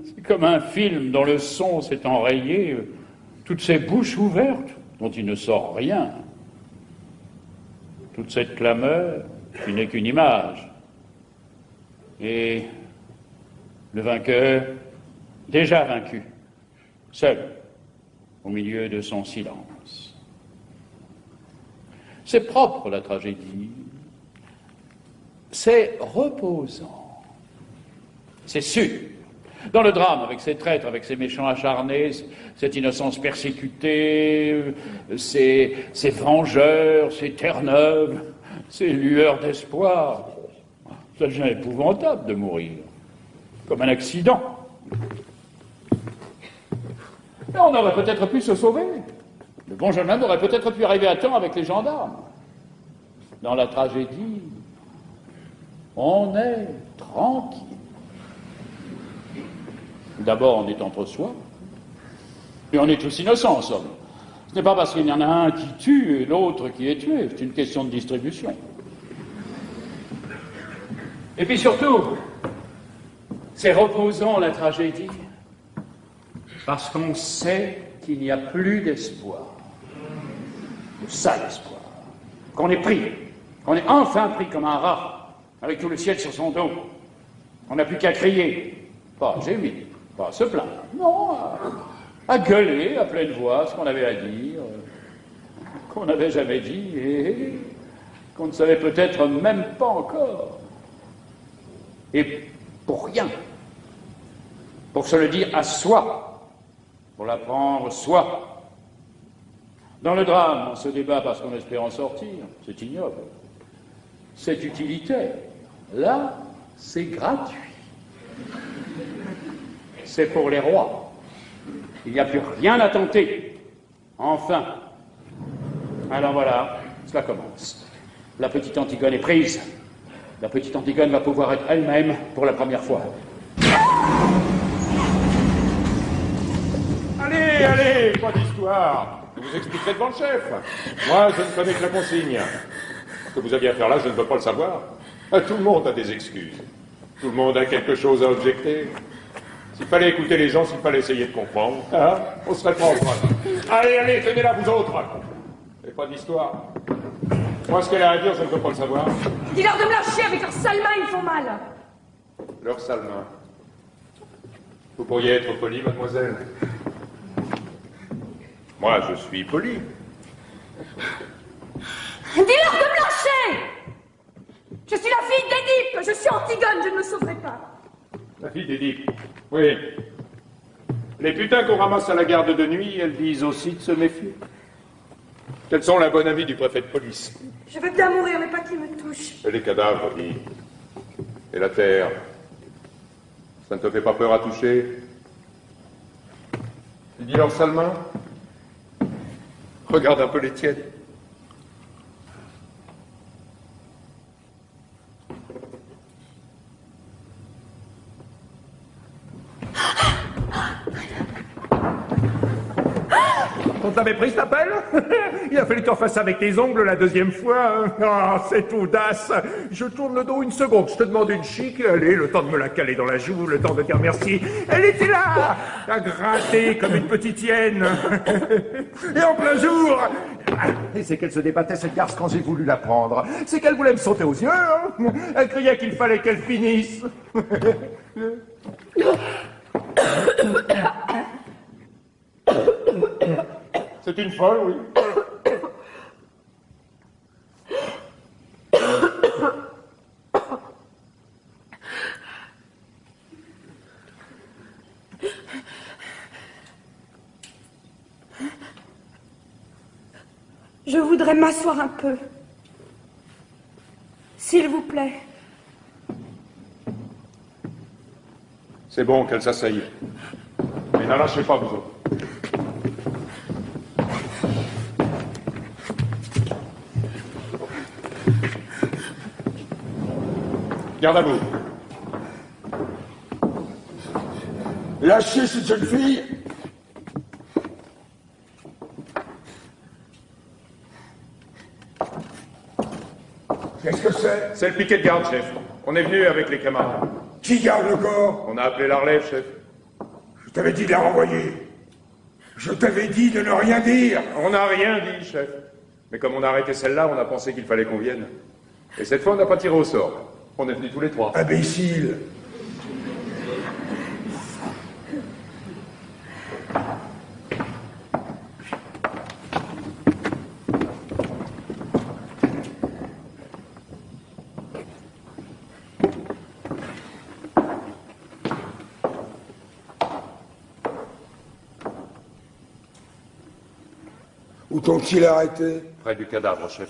c'est comme un film dont le son s'est enrayé, toutes ces bouches ouvertes dont il ne sort rien. Toute cette clameur qui n'est qu'une image. Et le vainqueur, déjà vaincu, seul, au milieu de son silence. C'est propre, la tragédie. C'est reposant. C'est sûr. Dans le drame, avec ses traîtres, avec ses méchants acharnés, cette innocence persécutée, ces vengeurs, ces terre-neuves, ces lueurs d'espoir, ça devient épouvantable de mourir, comme un accident. Et on aurait peut-être pu se sauver. Le bon jeune homme aurait peut-être pu arriver à temps avec les gendarmes. Dans la tragédie, on est tranquille. D'abord, on est entre soi, et on est tous innocents, en somme. Ce n'est pas parce qu'il y en a un qui tue et l'autre qui est tué, c'est une question de distribution. Et puis surtout, c'est reposant, la tragédie, parce qu'on sait qu'il n'y a plus d'espoir. Le sale espoir. Qu'on est pris, qu'on est enfin pris comme un rat, avec tout le ciel sur son dos. On n'a plus qu'à crier, pas à gémir, pas à se plaindre, non, à gueuler à pleine voix ce qu'on avait à dire, qu'on n'avait jamais dit et qu'on ne savait peut-être même pas encore. Et pour rien. Pour se le dire à soi, pour l'apprendre soi. Dans le drame, on se débat parce qu'on espère en sortir. C'est ignoble. C'est utilitaire. Là, c'est gratuit. C'est pour les rois. Il n'y a plus rien à tenter. Enfin. Alors voilà, cela commence. La petite Antigone est prise. La petite Antigone va pouvoir être elle-même pour la première fois. Allez, allez, pas d'histoire. Je vous expliquerai devant le chef. Moi, je ne connais que la consigne. Ce que vous aviez à faire là, je ne veux pas le savoir. Tout le monde a des excuses. Tout le monde a quelque chose à objecter. S'il fallait écouter les gens, s'il fallait essayer de comprendre, hein, on serait pas en train. Allez, allez, tenez-la, vous autres. Et pas d'histoire. Moi, ce qu'elle a à dire, je ne veux pas le savoir. Dis-leur de me lâcher, avec leurs sales mains, ils me font mal. Leurs sales mains. Vous pourriez être poli, mademoiselle. Moi, je suis poli. Dis-leur de me lâcher. Je suis la fille d'Édipe, je suis Antigone, je ne me sauverai pas. La fille d'Édipe. Oui. Les putains qu'on ramasse à la garde de nuit, elles disent aussi de se méfier. Quels sont la bonne avis du préfet de police? Je veux bien mourir, mais pas qu'il me touche. Et les cadavres, dis. Et la terre. Ça ne te fait pas peur à toucher? Tu dis leurs sales mains? Regarde un peu les tiennes. On t'avait pris cet appel? Il a fallu que tu en fasses avec tes ongles la deuxième fois. Ah, cette audace. Je tourne le dos une seconde, je te demande une chic. Allez, le temps de me la caler dans la joue, le temps de dire merci. Elle était là, à gratter comme une petite hyène. Et en plein jour. Et c'est qu'elle se débattait, cette garce, quand j'ai voulu la prendre. C'est qu'elle voulait me sauter aux yeux. Hein. Elle criait qu'il fallait qu'elle finisse. C'est une folle, oui. Je voudrais m'asseoir un peu. S'il vous plaît. C'est bon qu'elle s'asseye. Mais n'en lâchez pas, vous autres. Garde à vous. Lâchez cette jeune fille. Qu'est-ce que c'est? C'est le piquet de garde, chef. On est venu avec les camarades. Qui garde le corps? On a appelé la relève, chef. Je t'avais dit de la renvoyer. Je t'avais dit de ne rien dire. On n'a rien dit, chef. Mais comme on a arrêté celle-là, on a pensé qu'il fallait qu'on vienne. Et cette fois, on n'a pas tiré au sort. On est venus tous les trois. Imbécile. Où t'ont-ils arrêté? Près du cadavre, chef.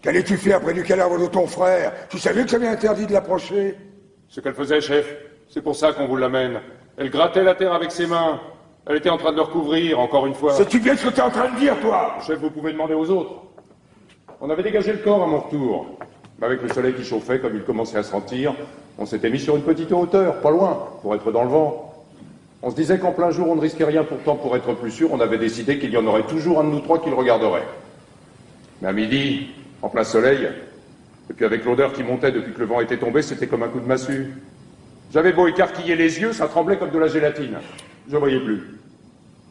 Qu'allais-tu faire près du cadavre de ton frère? Tu savais que j'avais interdit de l'approcher? Ce qu'elle faisait, chef, c'est pour ça qu'on vous l'amène. Elle grattait la terre avec ses mains. Elle était en train de le recouvrir, encore une fois. Sais-tu bien ce que t'es en train de dire, toi? Chef, vous pouvez demander aux autres. On avait dégagé le corps à mon retour. Mais avec le soleil qui chauffait, comme il commençait à sentir, on s'était mis sur une petite hauteur, pas loin, pour être dans le vent. On se disait qu'en plein jour, on ne risquait rien. Pourtant, pour être plus sûr, on avait décidé qu'il y en aurait toujours un de nous trois qui le regarderait. Mais à midi, en plein soleil, et puis avec l'odeur qui montait depuis que le vent était tombé, c'était comme un coup de massue. J'avais beau écarquiller les yeux, ça tremblait comme de la gélatine. Je ne voyais plus.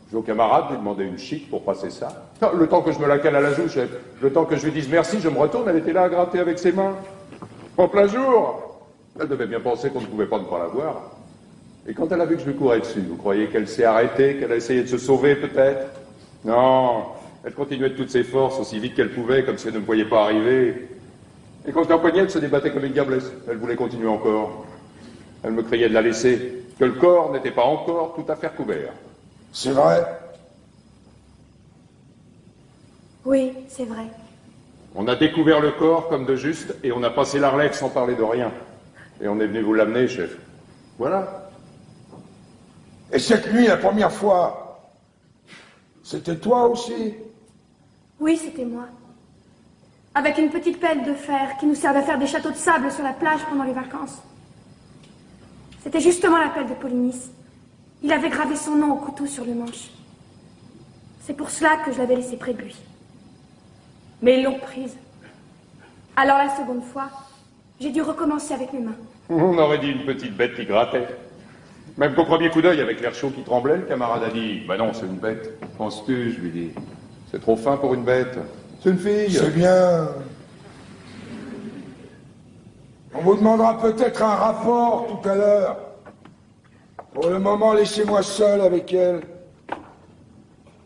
J'ai au camarade lui demander une chic pour passer ça. Le temps que je me la cale à la joue, chef, le temps que je lui dise merci, je me retourne, elle était là à gratter avec ses mains. En plein jour. Elle devait bien penser qu'on ne pouvait pas ne pas la voir. Et quand elle a vu que je lui courais dessus, vous croyez qu'elle s'est arrêtée, qu'elle a essayé de se sauver peut-être? Non, elle continuait de toutes ses forces, aussi vite qu'elle pouvait, comme si elle ne me voyait pas arriver. Et quand je l'empoignais, elle se débattait comme une diablesse. Elle voulait continuer encore. Elle me criait de la laisser, que le corps n'était pas encore tout à fait couvert. C'est vrai? Oui, c'est vrai. On a découvert le corps comme de juste, et on a passé la relève sans parler de rien. Et on est venu vous l'amener, chef. Voilà. Et cette nuit, la première fois, c'était toi aussi? Oui, c'était moi. Avec une petite pelle de fer qui nous servait à faire des châteaux de sable sur la plage pendant les vacances. C'était justement la pelle de Polynice. Il avait gravé son nom au couteau sur le manche. C'est pour cela que je l'avais laissée près de lui. Mais ils l'ont prise. Alors la seconde fois, j'ai dû recommencer avec mes mains. On aurait dit une petite bête qui grattait. Même qu'au premier coup d'œil, avec l'air chaud qui tremblait, le camarade a dit « Bah non, c'est une bête. Penses-tu » je lui dis. « C'est trop fin pour une bête. C'est une fille. » C'est bien. On vous demandera peut-être un rapport tout à l'heure. Pour le moment, laissez-moi seul avec elle.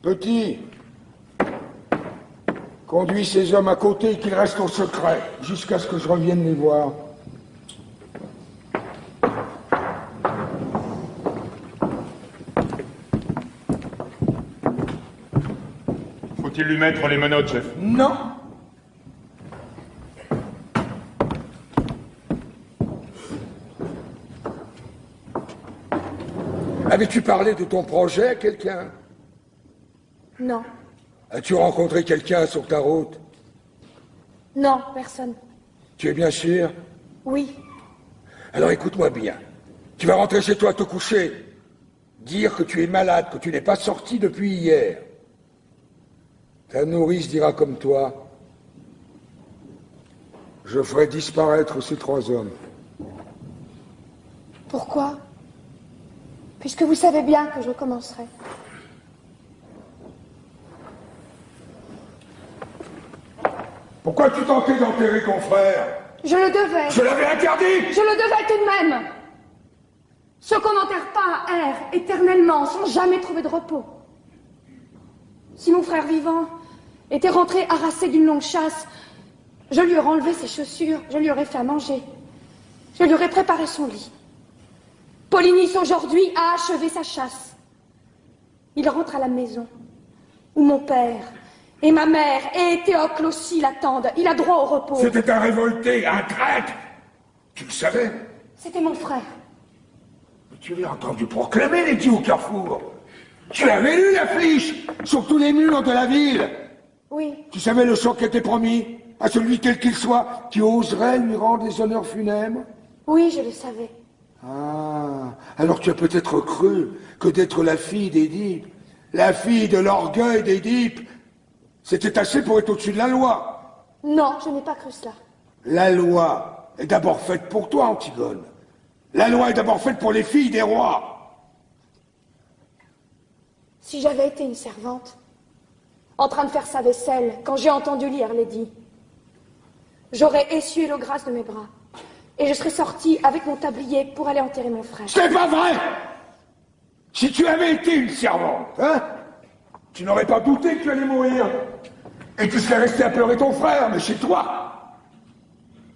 Petit, conduis ces hommes à côté et qu'ils restent au secret, jusqu'à ce que je revienne les voir. Faut-il lui mettre les menottes, chef? Non. Avais-tu parlé de ton projet à quelqu'un? Non. As-tu rencontré quelqu'un sur ta route? Non, personne. Tu es bien sûr? Oui. Alors écoute-moi bien. Tu vas rentrer chez toi te coucher. Dire que tu es malade, que tu n'es pas sorti depuis hier. Ta nourrice dira comme toi. Je ferai disparaître ces trois hommes. Pourquoi? Puisque vous savez bien que je recommencerai. Pourquoi tu tentais d'enterrer ton frère? Je le devais. Je l'avais interdit! Je le devais tout de même. Ceux qu'on n'enterre pas errent éternellement, sans jamais trouver de repos. Si mon frère vivant était rentré harassé d'une longue chasse, je lui aurais enlevé ses chaussures, je lui aurais fait à manger. Je lui aurais préparé son lit. Polynice, aujourd'hui, a achevé sa chasse. Il rentre à la maison, où mon père et ma mère et Théocle aussi l'attendent. Il a droit au repos. C'était un révolté, un traître. Tu le savais? C'était mon frère. Mais tu l'as entendu proclamer, l'étais au carrefour. Tu avais lu l'affiche sur tous les murs de la ville. Oui. Tu savais le sort qui était promis à celui quel qu'il soit qui oserait lui rendre les honneurs funèbres? Oui, je le savais. Ah, alors tu as peut-être cru que d'être la fille d'Édipe, la fille de l'orgueil d'Édipe, c'était assez pour être au-dessus de la loi. Non, je n'ai pas cru cela. La loi est d'abord faite pour toi, Antigone. La loi est d'abord faite pour les filles des rois. Si j'avais été une servante, en train de faire sa vaisselle, quand j'ai entendu lire l'édit, j'aurais essuyé l'eau grasse de mes bras, et je serais sortie avec mon tablier pour aller enterrer mon frère. C'est pas vrai! Si tu avais été une servante, hein, tu n'aurais pas douté que tu allais mourir. Et tu serais resté à pleurer ton frère, mais chez toi.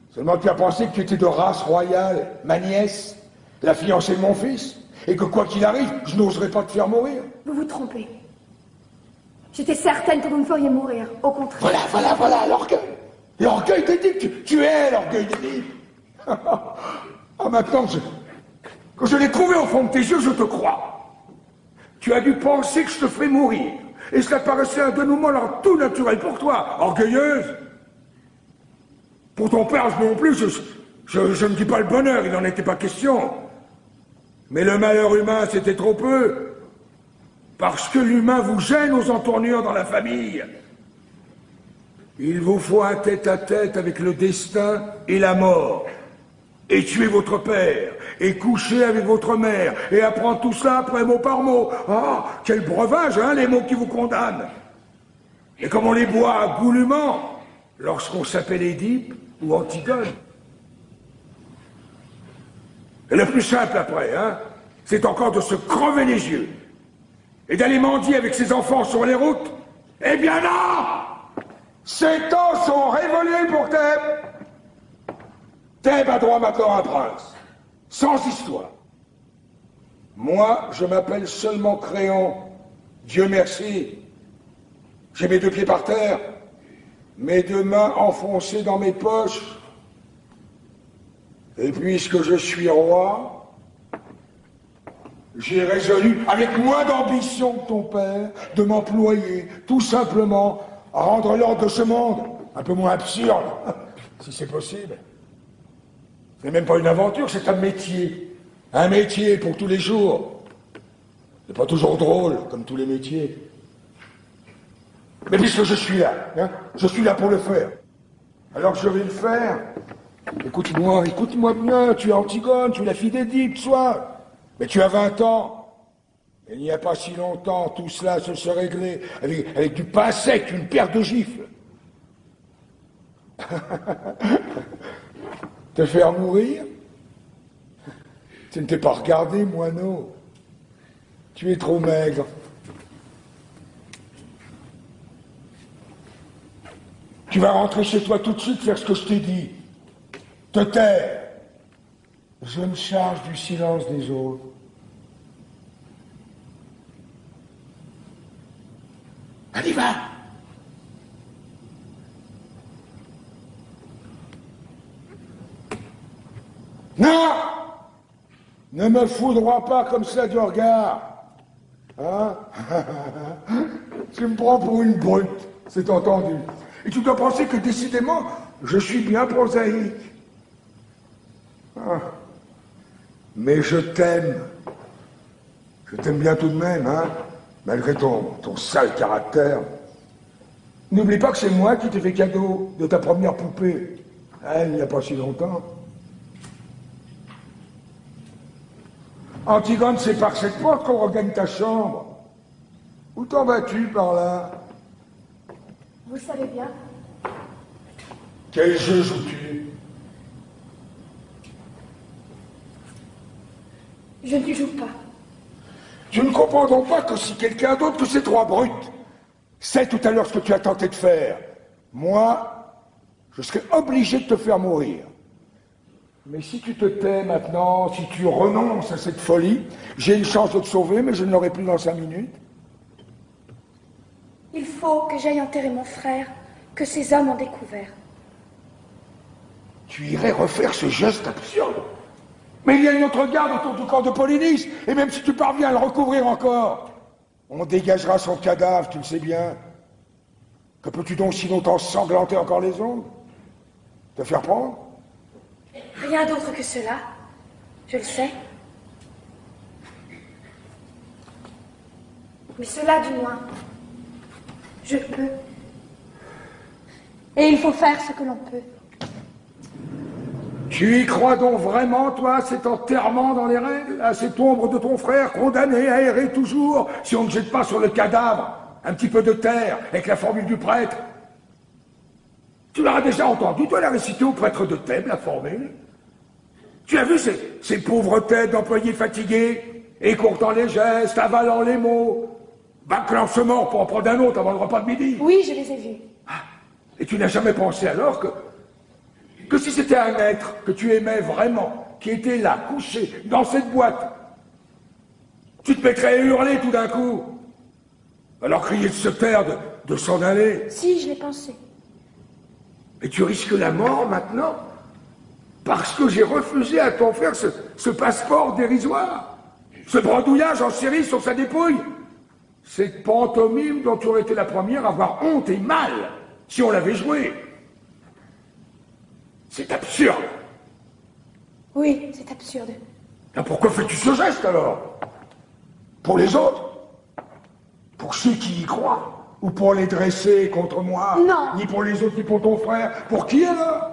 Seulement tu as pensé que tu étais de race royale, ma nièce, la fiancée de mon fils, et que quoi qu'il arrive, je n'oserais pas te faire mourir. Vous vous trompez. J'étais certaine que vous me feriez mourir, au contraire. Voilà, l'orgueil. L'orgueil d'Édipe, tu es l'orgueil d'Édipe. Ah, maintenant que je l'ai trouvé au fond de tes yeux, je te crois. Tu as dû penser que je te ferais mourir. Et cela paraissait un dénouement alors tout naturel pour toi, orgueilleuse. Pour ton père non plus, je ne dis pas le bonheur, il n'en était pas question. Mais le malheur humain, c'était trop peu. Parce que l'humain vous gêne aux entournures dans la famille. Il vous faut un tête-à-tête avec le destin et la mort. Et tuer votre père, et coucher avec votre mère, et apprendre tout cela après mot par mot. Ah, quel breuvage, hein, les mots qui vous condamnent. Et comme on les boit goulûment, lorsqu'on s'appelle Édipe ou Antigone. Et le plus simple après, hein, c'est encore de se crever les yeux, et d'aller mendier avec ses enfants sur les routes. Eh bien non! Ces temps sont révolus pour Thèbes. Thèbes a droit maintenant à un prince, sans histoire. Moi, je m'appelle seulement Créon. Dieu merci. J'ai mes 2 pieds par terre, mes 2 mains enfoncées dans mes poches. Et puisque je suis roi, j'ai résolu, avec moins d'ambition que ton père, de m'employer tout simplement à rendre l'ordre de ce monde un peu moins absurde, si c'est possible. Ce n'est même pas une aventure, c'est un métier. Un métier pour tous les jours. C'est pas toujours drôle, comme tous les métiers. Mais puisque je suis là, hein, je suis là pour le faire. Alors je vais le faire. Écoute-moi bien, tu es Antigone, tu es la fille d'Édipe, soit. Mais tu as 20 ans. Il n'y a pas si longtemps, tout cela se serait réglé avec du pain sec, une paire de gifles. Te faire mourir? Tu ne t'es pas regardé, moineau. Tu es trop maigre. Tu vas rentrer chez toi tout de suite, faire ce que je t'ai dit. Te taire. Je me charge du silence des autres. Allez, va! Non! Ne me foudroie pas comme ça du regard. Hein? Tu me prends pour une brute, c'est entendu. Et tu dois penser que décidément, je suis bien prosaïque. Ah. Mais je t'aime. Je t'aime bien tout de même, hein, malgré ton sale caractère. N'oublie pas que c'est moi qui t'ai fait cadeau de ta première poupée. Hein, il n'y a pas si longtemps. Antigone, c'est par cette porte qu'on regagne ta chambre. Où t'en vas-tu par là? Vous le savez bien. Quel jeu joues-tu? Je ne joue pas. Tu ne comprends donc pas que si quelqu'un d'autre que ces 3 brutes sait tout à l'heure ce que tu as tenté de faire, moi, je serais obligé de te faire mourir. Mais si tu te tais maintenant, si tu renonces à cette folie, j'ai une chance de te sauver, mais je ne l'aurai plus dans 5 minutes. Il faut que j'aille enterrer mon frère, que ces hommes ont découvert. Tu irais refaire ce geste absurde. Mais il y a une autre garde autour du corps de Polynice, et même si tu parviens à le recouvrir encore, on dégagera son cadavre, tu le sais bien. Que peux-tu donc sinon t'ensanglanter encore les ongles? Te faire prendre? Rien d'autre que cela, je le sais. Mais cela, du moins, je peux. Et il faut faire ce que l'on peut. Tu y crois donc vraiment, toi, cet enterrement dans les règles, à cette ombre de ton frère condamné à errer toujours, si on ne jette pas sur le cadavre un petit peu de terre, avec la formule du prêtre? Tu l'auras déjà entendu, toi, la réciter au prêtre de Thèbes, la formule? Tu as vu ces pauvres têtes d'employés fatigués, écourtant les gestes, avalant les mots, bâclant ce mort pour en prendre un autre avant le repas de midi? Oui, je les ai vus. Et tu n'as jamais pensé alors que si c'était un être que tu aimais vraiment, qui était là, couché, dans cette boîte, tu te mettrais à hurler tout d'un coup, alors crier de se taire, de s'en aller? Si, je l'ai pensé. Et tu risques la mort maintenant parce que j'ai refusé à ton frère ce passeport dérisoire, ce bredouillage en série sur sa dépouille, cette pantomime dont tu aurais été la première à avoir honte et mal si on l'avait joué. C'est absurde. Oui, c'est absurde. Et pourquoi fais-tu ce geste alors? Pour les autres? Pour ceux qui y croient? Ou pour les dresser contre moi? Non. Ni pour les autres, ni pour ton frère. Pour qui alors?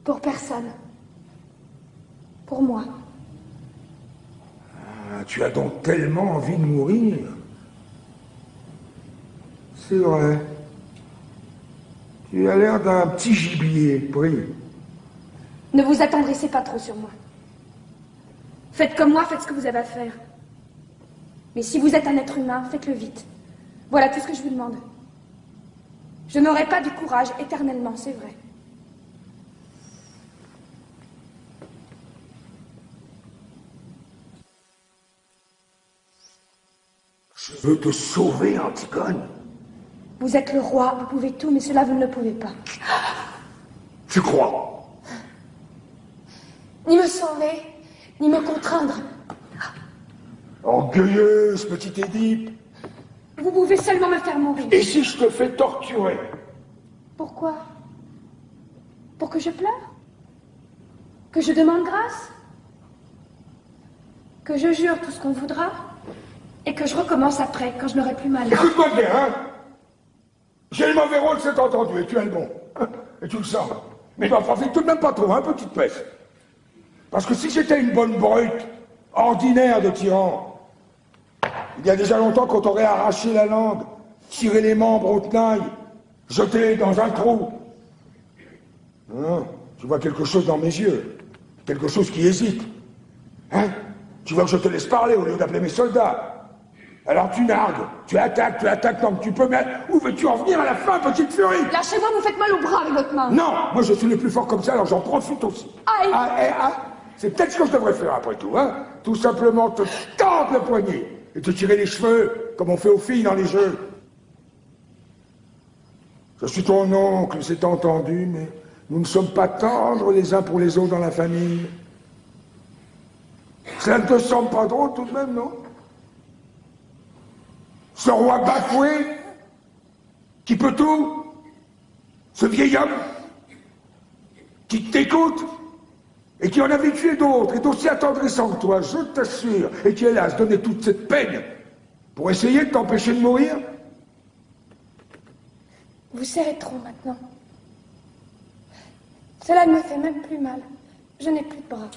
Pour personne. Pour moi. Ah, tu as donc tellement envie de mourir. C'est vrai. Tu as l'air d'un petit gibier pris. Ne vous attendrissez pas trop sur moi. Faites comme moi, faites ce que vous avez à faire. Mais si vous êtes un être humain, faites-le vite. Voilà tout ce que je vous demande. Je n'aurai pas du courage éternellement, c'est vrai. Je veux te sauver, Antigone. Vous êtes le roi, vous pouvez tout, mais cela vous ne le pouvez pas. Tu crois? Ni me sauver, ni me contraindre. Orgueilleuse, petite Édipe. Vous pouvez seulement me faire mourir. Et si je te fais torturer? Pourquoi? Pour que je pleure? Que je demande grâce? Que je jure tout ce qu'on voudra? Et que je recommence après, quand je n'aurai plus mal. Écoute-moi bien, hein? J'ai le mauvais rôle, c'est entendu, et tu as le bon. Et tu le sens. Mais t'en profites tout de même pas trop, hein, petite peste. Parce que si j'étais une bonne brute, ordinaire de tyran, il y a déjà longtemps qu'on t'aurait arraché la langue, tiré les membres au tenaille, jeté dans un trou. Hein? Tu vois quelque chose dans mes yeux, quelque chose qui hésite. Hein? Tu vois que je te laisse parler au lieu d'appeler mes soldats. Alors tu nargues, tu attaques tant que tu peux, mais où veux-tu en venir à la fin, petite furie? Lâchez-moi, vous faites mal au bras avec votre main. Non, moi je suis le plus fort comme ça, alors j'en profite aussi. Aïe. C'est peut-être ce que je devrais faire après tout, hein? Tout simplement te tendre le poignet et te tirer les cheveux, comme on fait aux filles dans les jeux. Je suis ton oncle, c'est entendu, mais nous ne sommes pas tendres les uns pour les autres dans la famille. Cela ne te semble pas drôle tout de même, non? Ce roi bafoué, qui peut tout, ce vieil homme, qui t'écoute, et qui en a vécu d'autres, est aussi attendrissant que toi, je t'assure, et qui, hélas, donnait toute cette peine pour essayer de t'empêcher de mourir. Vous serrez trop maintenant. Cela ne me fait même plus mal. Je n'ai plus de bras.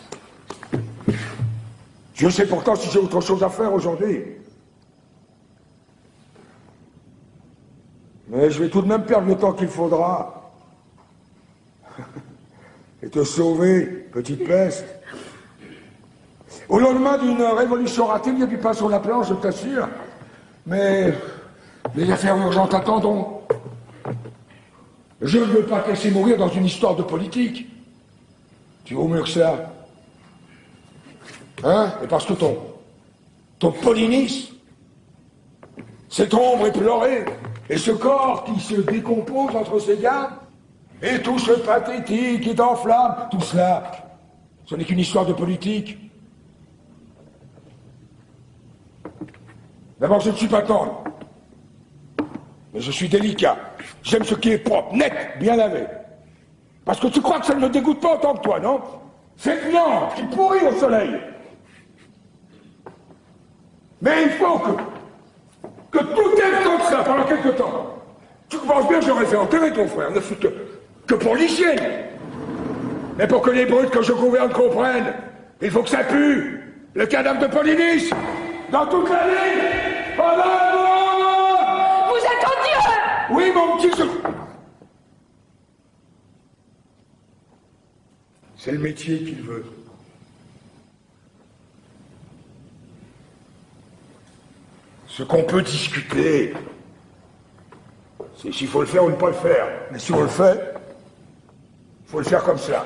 Je sais pourtant si j'ai autre chose à faire aujourd'hui. Mais je vais tout de même perdre le temps qu'il faudra. Et te sauver, petite peste. Au lendemain d'une révolution ratée, il y a du pain sur la planche, je t'assure. Mais les affaires urgentes attendront. Je ne veux pas te laisser mourir dans une histoire de politique. Tu vaux mieux que ça. Hein? Et parce que ton Polynice, cette ombre éplorée, et ce corps qui se décompose entre ses gammes, et tout ce pathétique qui t'enflamme, tout cela, ce n'est qu'une histoire de politique. D'abord, je ne suis pas tendre, mais je suis délicat. J'aime ce qui est propre, net, bien lavé. Parce que tu crois que ça ne me dégoûte pas autant que toi, non? Cette viande qui pourrit au soleil. Mais il faut que tout aime comme ça pendant quelque temps. Tu penses bien que j'aurais fait enterrer ton frère, ne fût que pour l'hygiène. Mais pour que les brutes que je gouverne comprennent, il faut que ça pue. Le cadavre de Polynice, dans toute la ville, pendant un mois. Vous êtes odieux! Oui, mon petit... C'est le métier qu'il veut. Ce qu'on peut discuter, c'est s'il faut le faire ou ne pas le faire. Mais si on le fait, il faut le faire comme ça.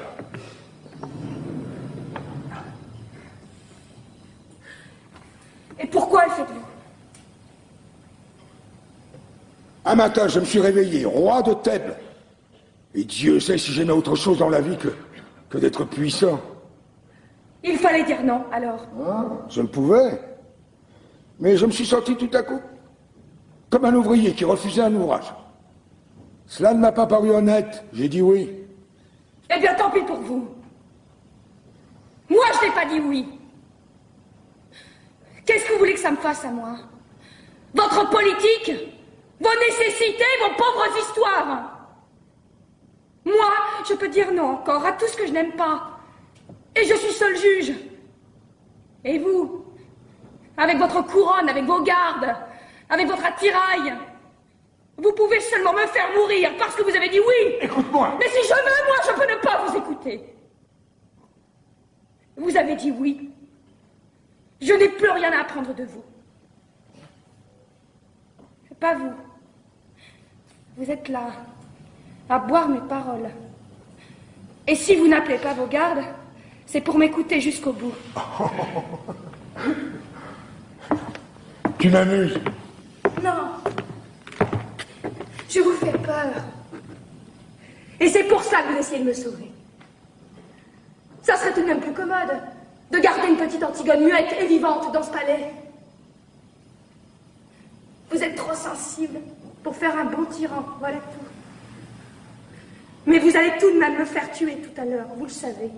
Et pourquoi le faites-vous? Un matin, je me suis réveillé, roi de Thèbes. Et Dieu sait si j'aimais autre chose dans la vie que d'être puissant. Il fallait dire non, alors. Ah, je le pouvais. Mais je me suis senti tout à coup comme un ouvrier qui refusait un ouvrage. Cela ne m'a pas paru honnête. J'ai dit oui. Eh bien, tant pis pour vous. Moi, je n'ai pas dit oui. Qu'est-ce que vous voulez que ça me fasse à moi? Votre politique, vos nécessités, vos pauvres histoires. Moi, je peux dire non encore à tout ce que je n'aime pas. Et je suis seul juge. Et vous, avec votre couronne, avec vos gardes, avec votre attirail, vous pouvez seulement me faire mourir parce que vous avez dit oui. Écoute-moi. Mais si je veux, moi, je peux ne pas vous écouter. Vous avez dit oui. Je n'ai plus rien à apprendre de vous. Pas vous. Vous êtes là, à boire mes paroles. Et si vous n'appelez pas vos gardes, c'est pour m'écouter jusqu'au bout. Tu m'amuses. Non. Je vous fais peur. Et c'est pour ça que vous essayez de me sauver. Ça serait tout de même plus commode de garder une petite Antigone muette et vivante dans ce palais. Vous êtes trop sensible pour faire un bon tyran, voilà tout. Mais vous allez tout de même me faire tuer tout à l'heure, vous le savez.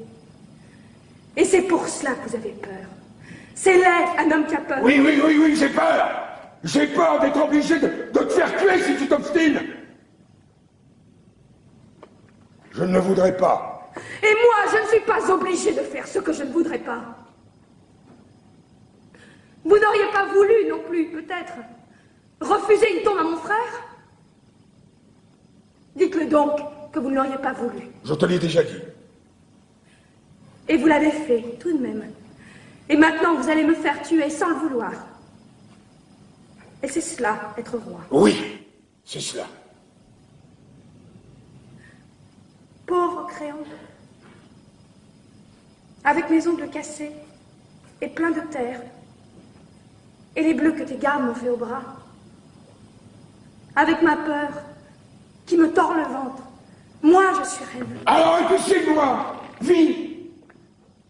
Et c'est pour cela que vous avez peur. C'est laid, un homme qui a peur. Oui, j'ai peur. J'ai peur d'être obligé de te faire tuer si tu t'obstines. Je ne le voudrais pas. Et moi, je ne suis pas obligée de faire ce que je ne voudrais pas. Vous n'auriez pas voulu non plus, peut-être, refuser une tombe à mon frère? Dites-le donc que vous ne l'auriez pas voulu. Je te l'ai déjà dit. Et vous l'avez fait, tout de même. Et maintenant, vous allez me faire tuer sans le vouloir. Et c'est cela, être roi. Oui, c'est cela. Pauvre Créon. Avec mes ongles cassés et plein de terre. Et les bleus que tes gardes m'ont fait au bras. Avec ma peur qui me tord le ventre. Moi, je suis reine. Alors écoutez-moi, vis.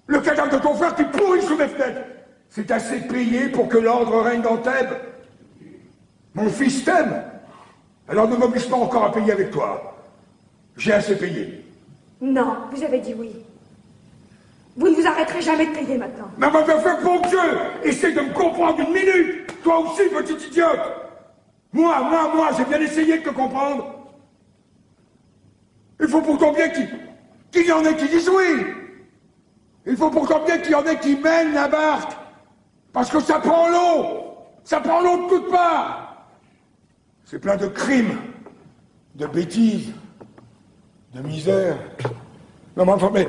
Le cadavre de ton frère qui pourrit sous mes fenêtres. C'est assez payé pour que l'ordre règne dans Thèbes. Mon fils t'aime. Alors ne m'oblige pas encore à payer avec toi. J'ai assez payé. Non, vous avez dit oui. Vous ne vous arrêterez jamais de payer maintenant. Mais va faire bon Dieu. Essaye de me comprendre une minute. Toi aussi, petite idiote. Moi, j'ai bien essayé de te comprendre. Il faut pourtant bien qu'il y en ait qui disent oui. Il faut pourtant bien qu'il y en ait qui mènent la barque. Parce que ça prend l'eau. Ça prend l'eau de toutes parts. C'est plein de crimes, de bêtises, de misère. Non, mais enfin, mais...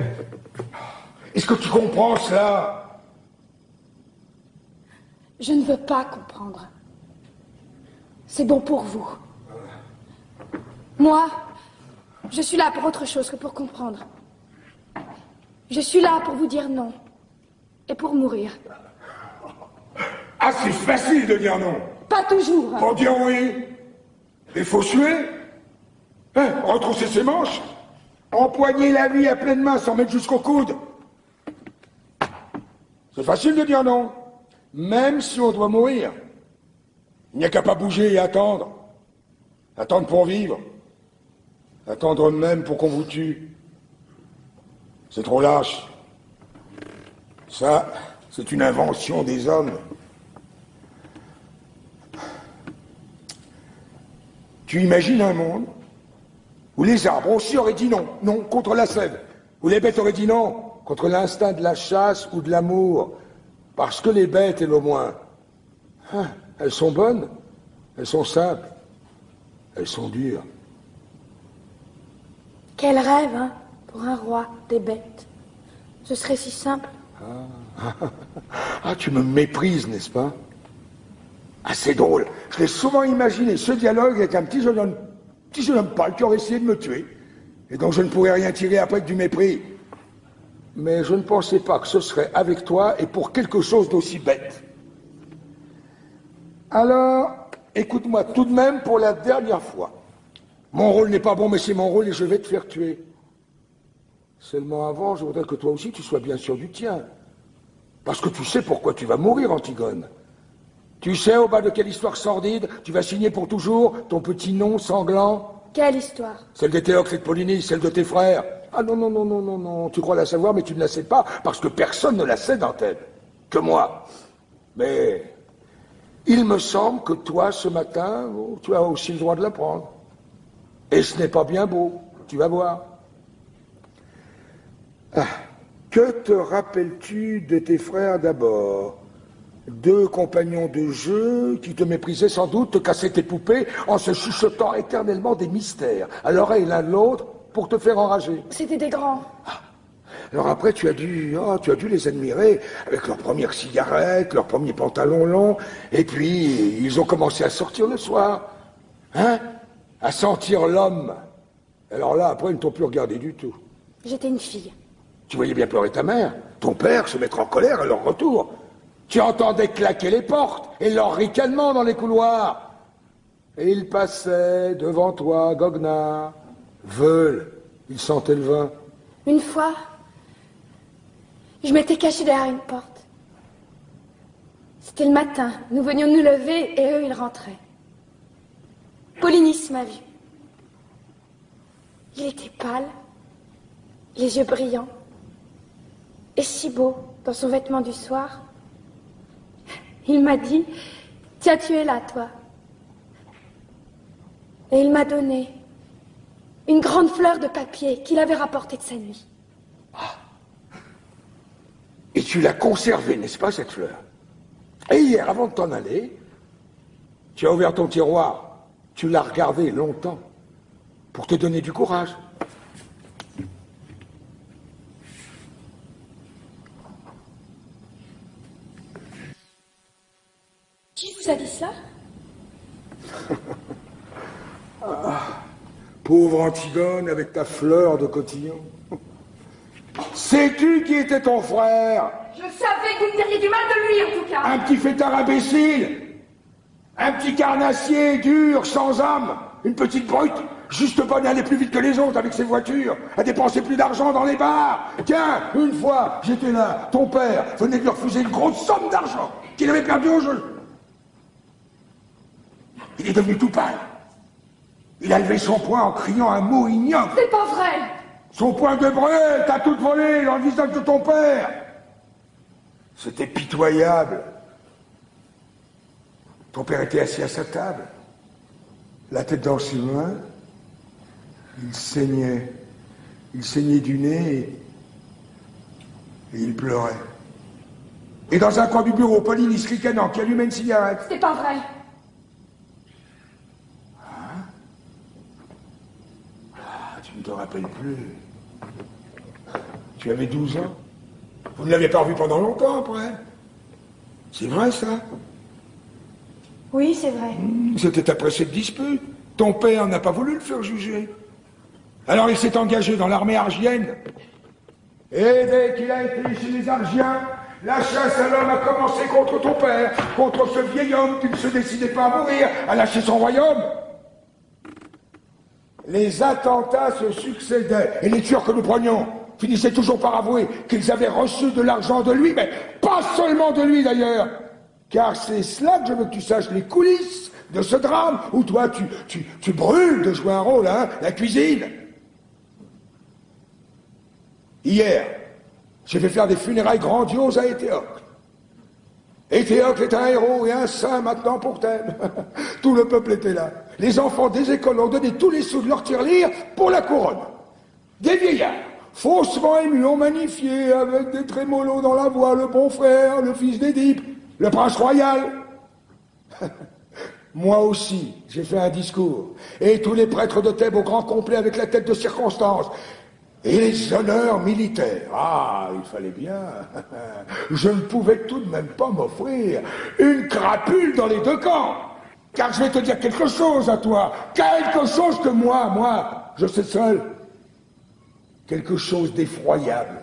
Est-ce que tu comprends cela? Je ne veux pas comprendre. C'est bon pour vous. Moi, je suis là pour autre chose que pour comprendre. Je suis là pour vous dire non. Et pour mourir. Ah, c'est facile de dire non. Pas toujours. Pour dire oui, il faut suer. Hein, retrousser ses manches. Empoigner la vie à pleine main sans mettre jusqu'au coude. C'est facile de dire non. Même si on doit mourir. Il n'y a qu'à pas bouger et attendre. Attendre pour vivre. Attendre même pour qu'on vous tue. C'est trop lâche. Ça, c'est une invention des hommes. Tu imagines un monde où les arbres aussi auraient dit non, non, contre la sève, où les bêtes auraient dit non, contre l'instinct de la chasse ou de l'amour, parce que les bêtes, elles au moins, elles sont bonnes, elles sont simples, elles sont dures. Quel rêve, hein, pour un roi des bêtes. Ce serait si simple. Ah, tu me méprises, n'est-ce pas? Ah, c'est drôle. Je l'ai souvent imaginé, ce dialogue avec un petit jeune homme pâle qui aurait essayé de me tuer, et dont je ne pourrais rien tirer après que du mépris. Mais je ne pensais pas que ce serait avec toi et pour quelque chose d'aussi bête. Alors, écoute-moi tout de même pour la dernière fois. Mon rôle n'est pas bon, mais c'est mon rôle et je vais te faire tuer. Seulement avant, je voudrais que toi aussi tu sois bien sûr du tien. Parce que tu sais pourquoi tu vas mourir, Antigone. Tu sais au bas de quelle histoire sordide tu vas signer pour toujours ton petit nom sanglant? Quelle histoire? Celle d'Éthéocle et de Polynice, celle de tes frères. Ah non, non, non, non, non, non, tu crois la savoir, mais tu ne la sais pas, parce que personne ne la sait d'Antenne. Que moi. Mais il me semble que toi, ce matin, tu as aussi le droit de l'apprendre. Et ce n'est pas bien beau, tu vas voir. Ah, que te rappelles-tu de tes frères d'abord? 2 compagnons de jeu qui te méprisaient sans doute, te cassaient tes poupées en se chuchotant éternellement des mystères à l'oreille l'un de l'autre pour te faire enrager. C'était des grands. Ah. Alors après, tu as dû les admirer avec leurs premières cigarettes, leurs premiers pantalons longs, et puis ils ont commencé à sortir le soir, hein, à sentir l'homme. Alors là, après, ils ne t'ont plus regardé du tout. J'étais une fille. Tu voyais bien pleurer ta mère, ton père se mettre en colère à leur retour. Tu entendais claquer les portes et leur ricanement dans les couloirs. Et ils passaient devant toi, goguenard, veulent, ils sentaient le vin. Une fois, je m'étais cachée derrière une porte. C'était le matin, nous venions de nous lever et eux, ils rentraient. Polynice m'a vu. Il était pâle, les yeux brillants, et si beau dans son vêtement du soir. Il m'a dit, tiens, tu es là, toi. Et il m'a donné une grande fleur de papier qu'il avait rapportée de sa nuit. Ah. Et tu l'as conservée, n'est-ce pas, cette fleur? Et hier, avant de t'en aller, tu as ouvert ton tiroir, tu l'as regardée longtemps, pour te donner du courage. Qui vous a dit ça? Pauvre Antigone, avec ta fleur de cotillon. Sais-tu qui était ton frère? Je savais que vous me diriez du mal de lui, en tout cas. Un petit fêtard imbécile, un petit carnassier dur, sans âme, une petite brute, juste bonne à aller plus vite que les autres avec ses voitures, à dépenser plus d'argent dans les bars. Tiens, une fois, j'étais là, ton père venait de lui refuser une grosse somme d'argent qu'il avait perdu au jeu. Il est devenu tout pâle. Il a levé son poing en criant un mot ignoble. C'est pas vrai. Son poing de brûle, t'as tout volé dans le visage de ton père. C'était pitoyable. Ton père était assis à sa table, la tête dans ses mains. Il saignait. Il saignait du nez et il pleurait. Et dans un coin du bureau, Polynice ricanant qui allumait une cigarette. C'est pas vrai. Tu ne te rappelles plus. Tu avais 12 ans. Vous ne l'avez pas revu pendant longtemps après. C'est vrai ça? Oui, c'est vrai. C'était après cette dispute. Ton père n'a pas voulu le faire juger. Alors il s'est engagé dans l'armée argienne. Et dès qu'il a été chez les Argiens, la chasse à l'homme a commencé contre ton père, contre ce vieil homme qui ne se décidait pas à mourir, à lâcher son royaume. Les attentats se succédaient, et les tueurs que nous prenions finissaient toujours par avouer qu'ils avaient reçu de l'argent de lui, mais pas seulement de lui d'ailleurs, car c'est cela que je veux que tu saches, les coulisses de ce drame, où toi tu brûles de jouer un rôle, hein, la cuisine. Hier, j'ai fait faire des funérailles grandioses à Éthéocle. Éthéocle est un héros et un saint maintenant pour Thèbes. Tout le peuple était là. les enfants des écoles ont donné tous les sous de leur tirelire pour la couronne. Des vieillards, faussement émus, ont magnifié avec des trémolos dans la voix le bon frère, le fils d'Édipe, le prince royal. Moi aussi, j'ai fait un discours, et tous les prêtres de Thèbes au grand complet avec la tête de circonstance. Et les honneurs militaires. Ah, il fallait bien. Je ne pouvais tout de même pas m'offrir une crapule dans les deux camps. Car je vais te dire quelque chose à toi. Quelque chose que moi, je sais seul. Quelque chose d'effroyable.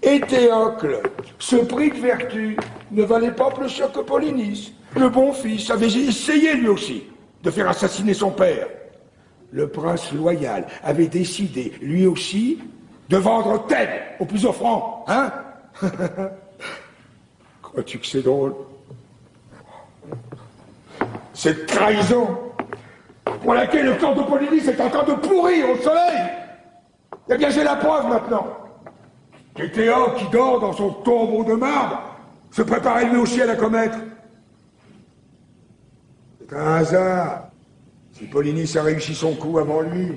Et Théocle, ce prix de vertu ne valait pas plus cher que Polynice. Le bon fils avait essayé lui aussi de faire assassiner son père. Le prince loyal avait décidé, lui aussi, de vendre Thèbes au plus offrant, hein? Crois-tu que c'est drôle? Cette trahison pour laquelle le camp de Polynice est en train de pourrir au soleil. Eh bien, j'ai la preuve maintenant. Et Théo, qui dort dans son tombeau de marbre, se préparait lui aussi à la commettre. C'est un hasard. Si Polynice a réussi son coup avant lui,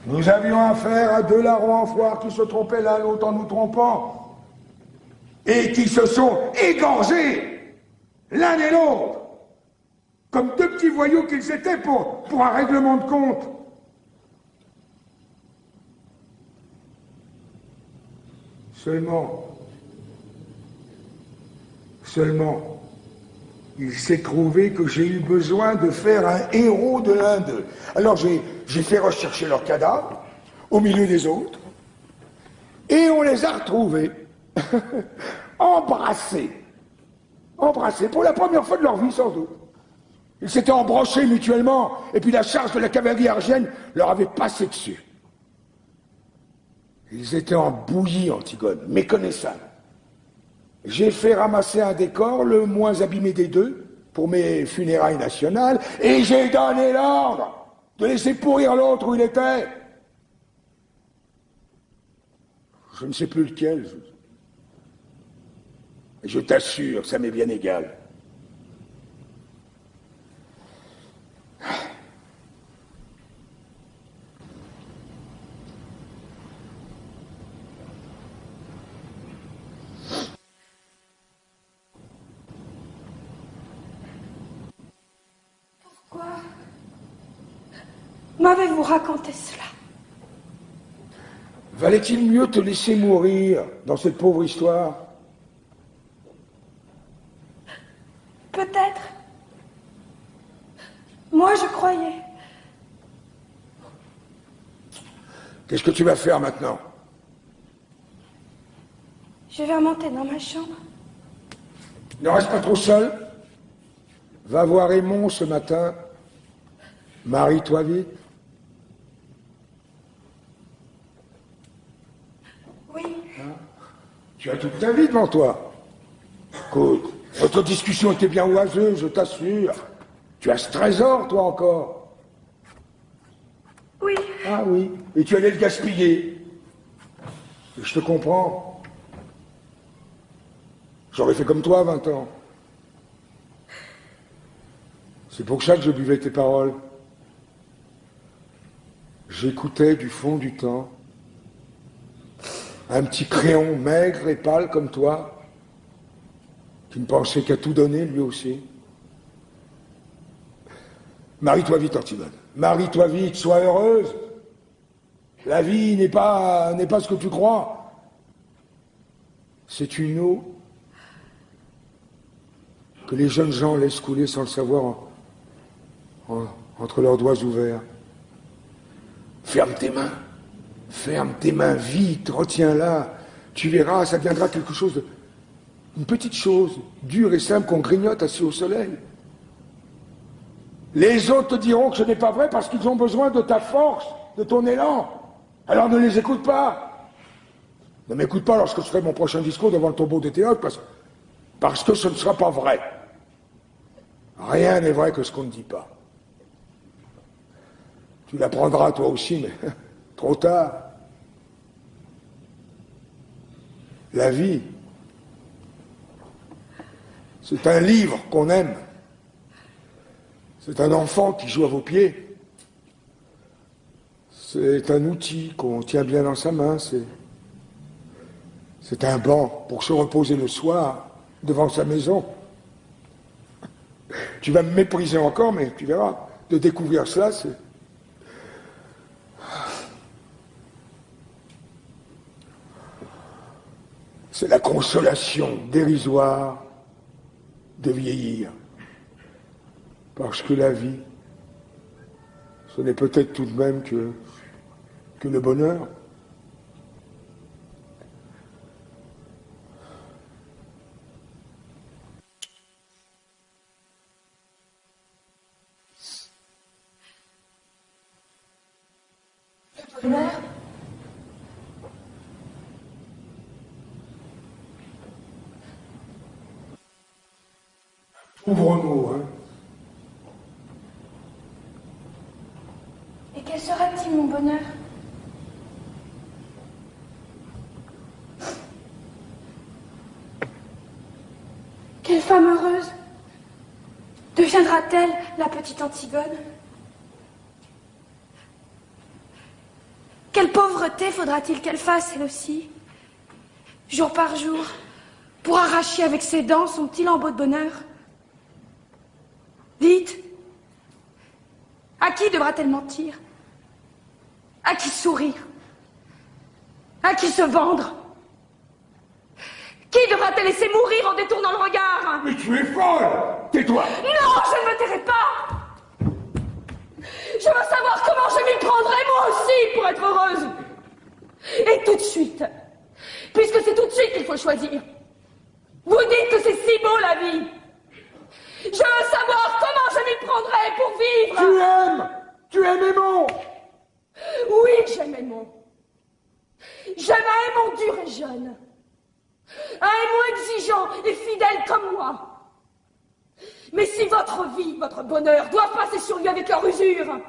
nous avions affaire à deux larrons en foire qui se trompaient l'un l'autre en nous trompant, et qui se sont égorgés l'un et l'autre, comme deux petits voyous qu'ils étaient pour un règlement de compte. Seulement, il s'est trouvé que j'ai eu besoin de faire un héros de l'un d'eux. Alors j'ai fait rechercher leurs cadavres, au milieu des autres, et on les a retrouvés, embrassés, pour la première fois de leur vie sans doute. Ils s'étaient embrochés mutuellement, et puis la charge de la cavalerie argienne leur avait passé dessus. Ils étaient en bouillie, Antigone, méconnaissables. J'ai fait ramasser un décor, le moins abîmé des deux, pour mes funérailles nationales, et j'ai donné l'ordre de laisser pourrir l'autre où il était. Je ne sais plus lequel. Je t'assure, ça m'est bien égal. M'avez-vous raconté cela? Valait-il mieux te laisser mourir dans cette pauvre histoire? Peut-être. Moi, je croyais. Qu'est-ce que tu vas faire maintenant? Je vais remonter dans ma chambre. Ne reste pas trop seul. Va voir Aymon ce matin. Marie-toi vite. Oui. Hein? Tu as toute ta vie devant toi. Écoute, votre discussion était bien oiseuse, je t'assure. Tu as ce trésor, toi, encore. Oui. Ah oui, et tu allais le gaspiller. Et je te comprends. J'aurais fait comme toi à 20 ans. C'est pour ça que je buvais tes paroles. J'écoutais du fond du temps un petit créon maigre et pâle comme toi, qui ne pensait qu'à tout donner lui aussi. Marie-toi vite, Antigone. Marie-toi vite, sois heureuse. La vie n'est pas ce que tu crois. C'est une eau que les jeunes gens laissent couler sans le savoir entre leurs doigts ouverts. Ferme tes mains vite, retiens-la. Tu verras, ça deviendra quelque chose une petite chose, dure et simple qu'on grignote assis au soleil. Les autres te diront que ce n'est pas vrai parce qu'ils ont besoin de ta force, de ton élan. Alors ne les écoute pas. Ne m'écoute pas lorsque je ferai mon prochain discours devant le tombeau de Théocle, parce que ce ne sera pas vrai. Rien n'est vrai que ce qu'on ne dit pas. Tu l'apprendras toi aussi, mais trop tard. La vie, c'est un livre qu'on aime. C'est un enfant qui joue à vos pieds. C'est un outil qu'on tient bien dans sa main. C'est un banc pour se reposer le soir devant sa maison. Tu vas me mépriser encore, mais tu verras. De découvrir cela, c'est la consolation dérisoire de vieillir. Parce que la vie, ce n'est peut-être tout de même que le bonheur. Le bonheur? Pauvre mot, hein. Et quel sera-t-il, mon bonheur? Quelle femme heureuse deviendra-t-elle la petite Antigone? Quelle pauvreté faudra-t-il qu'elle fasse, elle aussi, jour par jour, pour arracher avec ses dents son petit lambeau de bonheur? Dites, à qui devra-t-elle mentir? À qui sourire? À qui se vendre? Qui devra-t-elle laisser mourir en détournant le regard? Mais tu es folle! Tais-toi! Non, je ne me tairai pas! Je veux savoir comment je m'y prendrai, moi aussi, pour être heureuse. Et tout de suite, puisque c'est tout de suite qu'il faut choisir. Vous dites que c'est si beau, la vie. Je veux savoir comment je m'y prendrai pour vivre. Tu aimes Aymon. Oui, j'aime Aymon. J'aime un Aymon dur et jeune. Un Aymon exigeant et fidèle comme moi. Mais si votre vie, votre bonheur, doivent passer sur lui avec leur usure,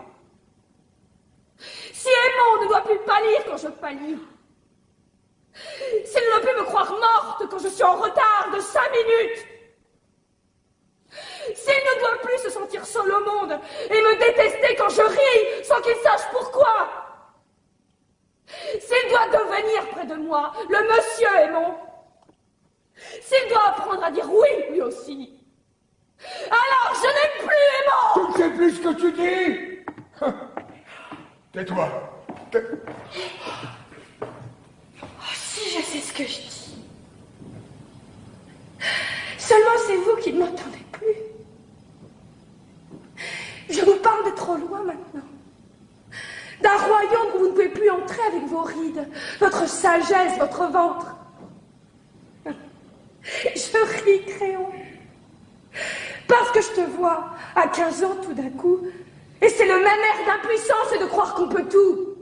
si Aymon ne doit plus pâlir quand je pâlis, s'il ne peut me croire morte quand je suis en retard de 5 minutes, s'il ne doit plus se sentir seul au monde et me détester quand je ris sans qu'il sache pourquoi, s'il doit devenir près de moi le monsieur Aymon, s'il doit apprendre à dire oui lui aussi, alors je n'ai plus Aymon. Tu ne sais plus ce que tu dis. Tais-toi. Oh, si je sais ce que je dis. Seulement c'est vous qui ne m'entendez plus. Je vous parle de trop loin maintenant. D'un royaume où vous ne pouvez plus entrer avec vos rides, votre sagesse, votre ventre. Je ris, Créon. Parce que je te vois à 15 ans tout d'un coup, et c'est le même air d'impuissance et de croire qu'on peut tout.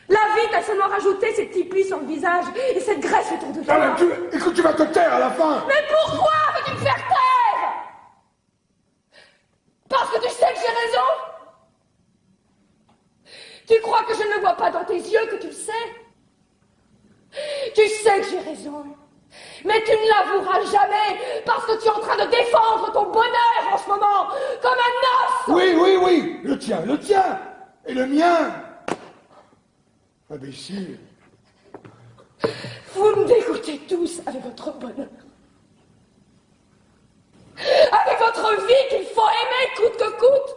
La vie t'a seulement rajouté ces petits plis sur le visage et cette graisse autour de toi. Ah, écoute, tu vas te taire à la fin. Mais pourquoi veux-tu me faire taire? Parce que tu sais que j'ai raison? Tu crois que je ne le vois pas dans tes yeux, que tu le sais? Tu sais que j'ai raison. Mais tu ne l'avoueras jamais parce que tu es en train de défendre ton bonheur en ce moment, comme un os. Oui, le tien, et le mien. Imbécile. Vous me dégoûtez tous avec votre bonheur. Avec votre vie qu'il faut aimer coûte que coûte.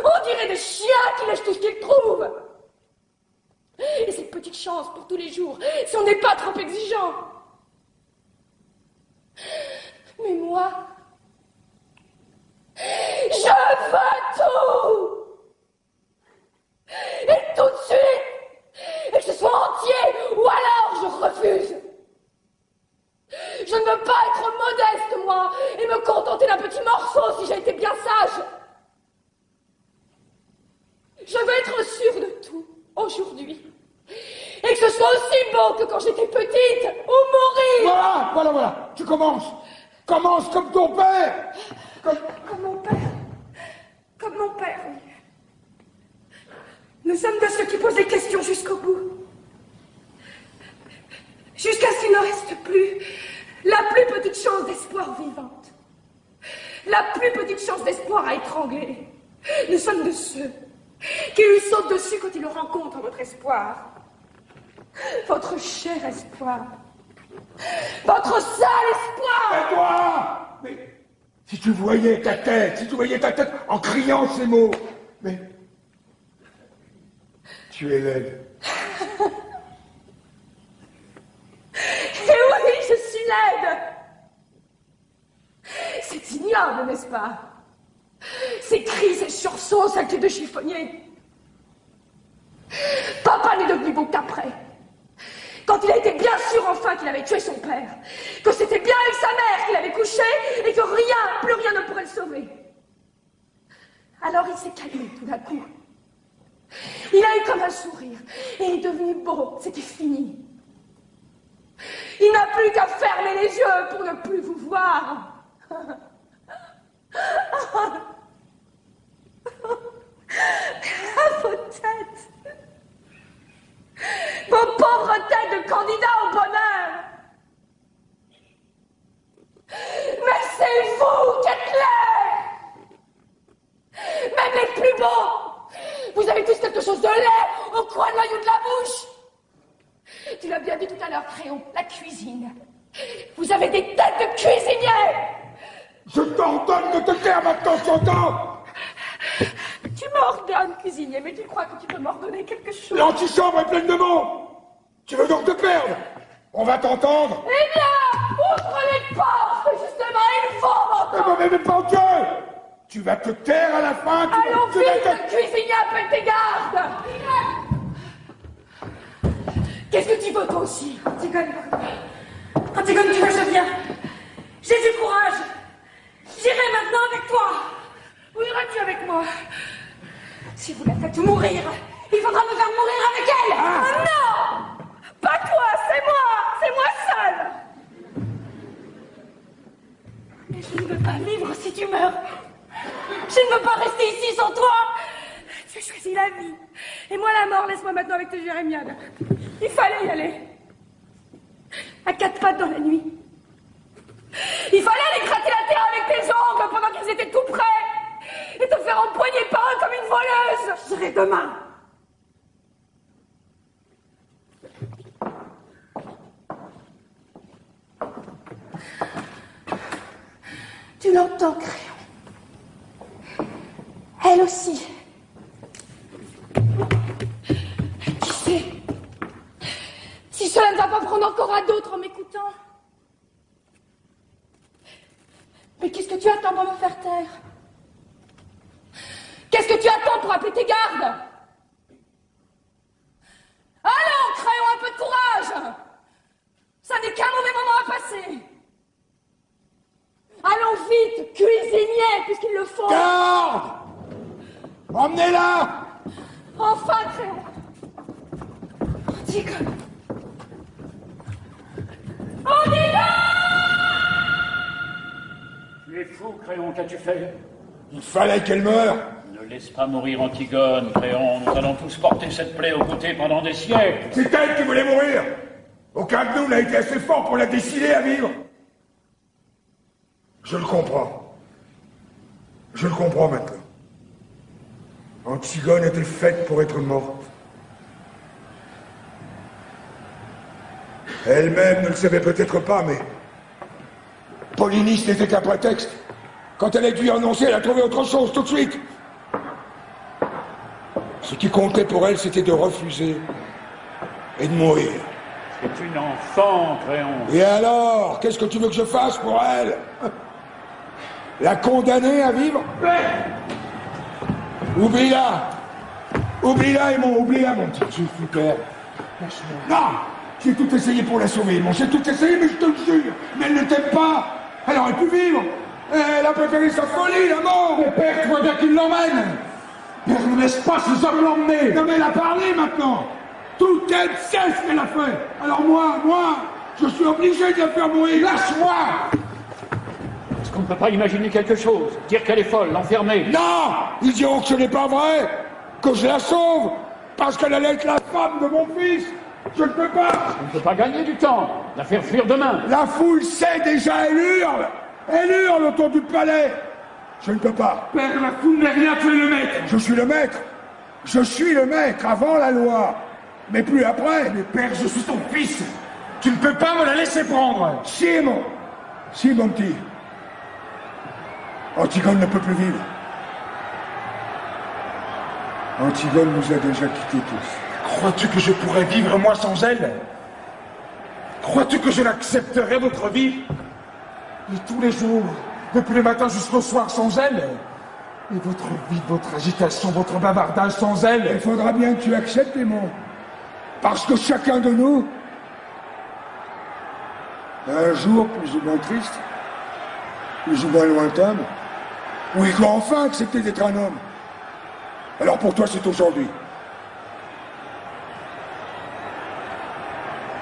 On dirait des chiens qui lèchent tout ce qu'ils trouvent. Et cette petite chance pour tous les jours, si on n'est pas trop exigeant. Mais moi, je veux tout. Et tout de suite. Et que ce soit entier, ou alors je refuse. Je ne veux pas être modeste, moi, et me contenter d'un petit morceau si j'ai été bien sage. Je veux être sûre de tout, aujourd'hui. Et que ce soit aussi beau que quand j'étais petite, ou mourir. Voilà, tu commences. Commence comme ton père. Comme mon père. Comme mon père, oui. Nous sommes de ceux qui posent les questions jusqu'au bout. Jusqu'à ce qu'il ne reste plus la plus petite chose d'espoir vivante. La plus plus petite chance d'espoir à étrangler. Nous sommes de ceux qui lui sautent dessus quand ils rencontrent votre espoir. Votre cher espoir. Votre seul espoir. Et toi? Mais si tu voyais ta tête, en criant ces mots. Mais tu es laide. Et oui, je suis laide. C'est ignoble, n'est-ce pas? Ces cris, ces sursauts, cette tête de chiffonnier. Papa n'est devenu beau qu'après. Quand il a été bien sûr enfin qu'il avait tué son père, que c'était bien avec sa mère qu'il avait couché et que rien, plus rien ne pourrait le sauver. Alors il s'est calmé tout d'un coup. Il a eu comme un sourire et il est devenu beau, c'était fini. Il n'a plus qu'à fermer les yeux pour ne plus vous voir. À vos têtes. Vos pauvres têtes de candidats au bonheur. Mais c'est vous qui êtes laids. Même les plus beaux. Vous avez tous quelque chose de laid au coin de l'œil ou de la bouche. Tu l'as bien dit tout à l'heure, Créon, la cuisine. Vous avez des têtes de cuisiniers. Je t'ordonne de te taire maintenant, tu entends? Tu m'ordonnes, cuisinier, mais tu crois que tu peux m'ordonner quelque chose? L'antichambre est pleine de mots. Tu veux donc te perdre? On va t'entendre. Eh bien, ouvre les portes, justement, il faut m'entendre. Mais pas Dieu. Tu vas te taire à la fin. Allons vite, cuisinier, appelle tes gardes. Qu'est-ce que tu veux, toi aussi? Antigone, tu vois, je viens. J'ai du courage. J'irai maintenant avec toi. Où iras-tu avec moi? Si vous la faites mourir, il faudra me faire mourir avec elle. Ah non! Pas toi, c'est moi seule. Mais je ne veux pas vivre si tu meurs. Je ne veux pas rester ici sans toi. Tu as choisi la vie. Et moi la mort, laisse-moi maintenant avec tes jérémiades. Il fallait y aller. À quatre pattes dans la nuit. Il fallait aller gratter la terre avec tes ongles pendant qu'ils étaient tout près. Et te faire empoigner par eux comme une voleuse. Je serai demain. Tu l'entends, Créon? Elle aussi. Qui sait? Si cela ne va pas prendre encore à d'autres en m'écoutant. Mais qu'est-ce que tu attends pour me faire taire? Qu'est-ce que tu attends pour appeler tes gardes? Allons, Créon, un peu de courage! Ça n'est qu'un mauvais moment à passer. Allons vite, cuisinier, puisqu'ils le font. Garde! Emmenez-la! Enfin, Créon. Antigone. Tu es fou, Créon, qu'as-tu fait? Il fallait qu'elle meure. Ne laisse pas mourir Antigone, Créon. Nous allons tous porter cette plaie aux côtés pendant des siècles. C'est elle qui voulait mourir. Aucun de nous n'a été assez fort pour la décider à vivre. Je le comprends. Je le comprends maintenant. Antigone était faite pour être morte. Elle-même ne le savait peut-être pas, mais Polynice n'était qu'un prétexte. Quand elle a dû annoncer, elle a trouvé autre chose tout de suite. Ce qui comptait pour elle, c'était de refuser et de mourir. C'est une enfant, Créon. Et alors, qu'est-ce que tu veux que je fasse pour elle? La condamner à vivre? Oublie-la. Oublie-la, Aimon, oublie-la, mon petit super. Non! J'ai tout essayé pour la sauver, Aimon. J'ai tout essayé, mais je te le jure. Mais elle ne t'aime pas. Elle aurait pu vivre. Elle a préféré sa folie, la mort. Mais père, tu vois bien qu'il l'emmène. Père, ne laisse pas ces hommes l'emmener. Non, mais elle a parlé maintenant. Tout elle sait ce qu'elle a fait. Alors moi, je suis obligé de la faire mourir. Lâche-moi. Est-ce qu'on ne peut pas imaginer quelque chose? Dire qu'elle est folle, l'enfermer? Non! Ils diront que ce n'est pas vrai, que je la sauve, parce qu'elle allait être la femme de mon fils. Je ne peux pas. On ne peut pas gagner du temps. La faire fuir demain. La foule sait déjà, elle hurle autour du palais. Je ne peux pas. Père, la foule n'est rien, tu es le maître. Je suis le maître. Je suis le maître avant la loi. Mais plus après. Mais père, je suis ton fils. Tu ne peux pas me la laisser prendre. Si, mon petit. Antigone ne peut plus vivre. Antigone nous a déjà quittés tous. Crois-tu que je pourrais vivre moi sans elle? Crois-tu que je l'accepterais, votre vie? Et tous les jours, depuis le matin jusqu'au soir sans elle? Et votre vie, votre agitation, votre bavardage sans elle? Il faudra bien que tu acceptes, Aimon. Parce que chacun de nous, un jour plus ou moins triste, plus ou moins lointain, où il doit enfin accepter d'être un homme. Alors pour toi, c'est aujourd'hui.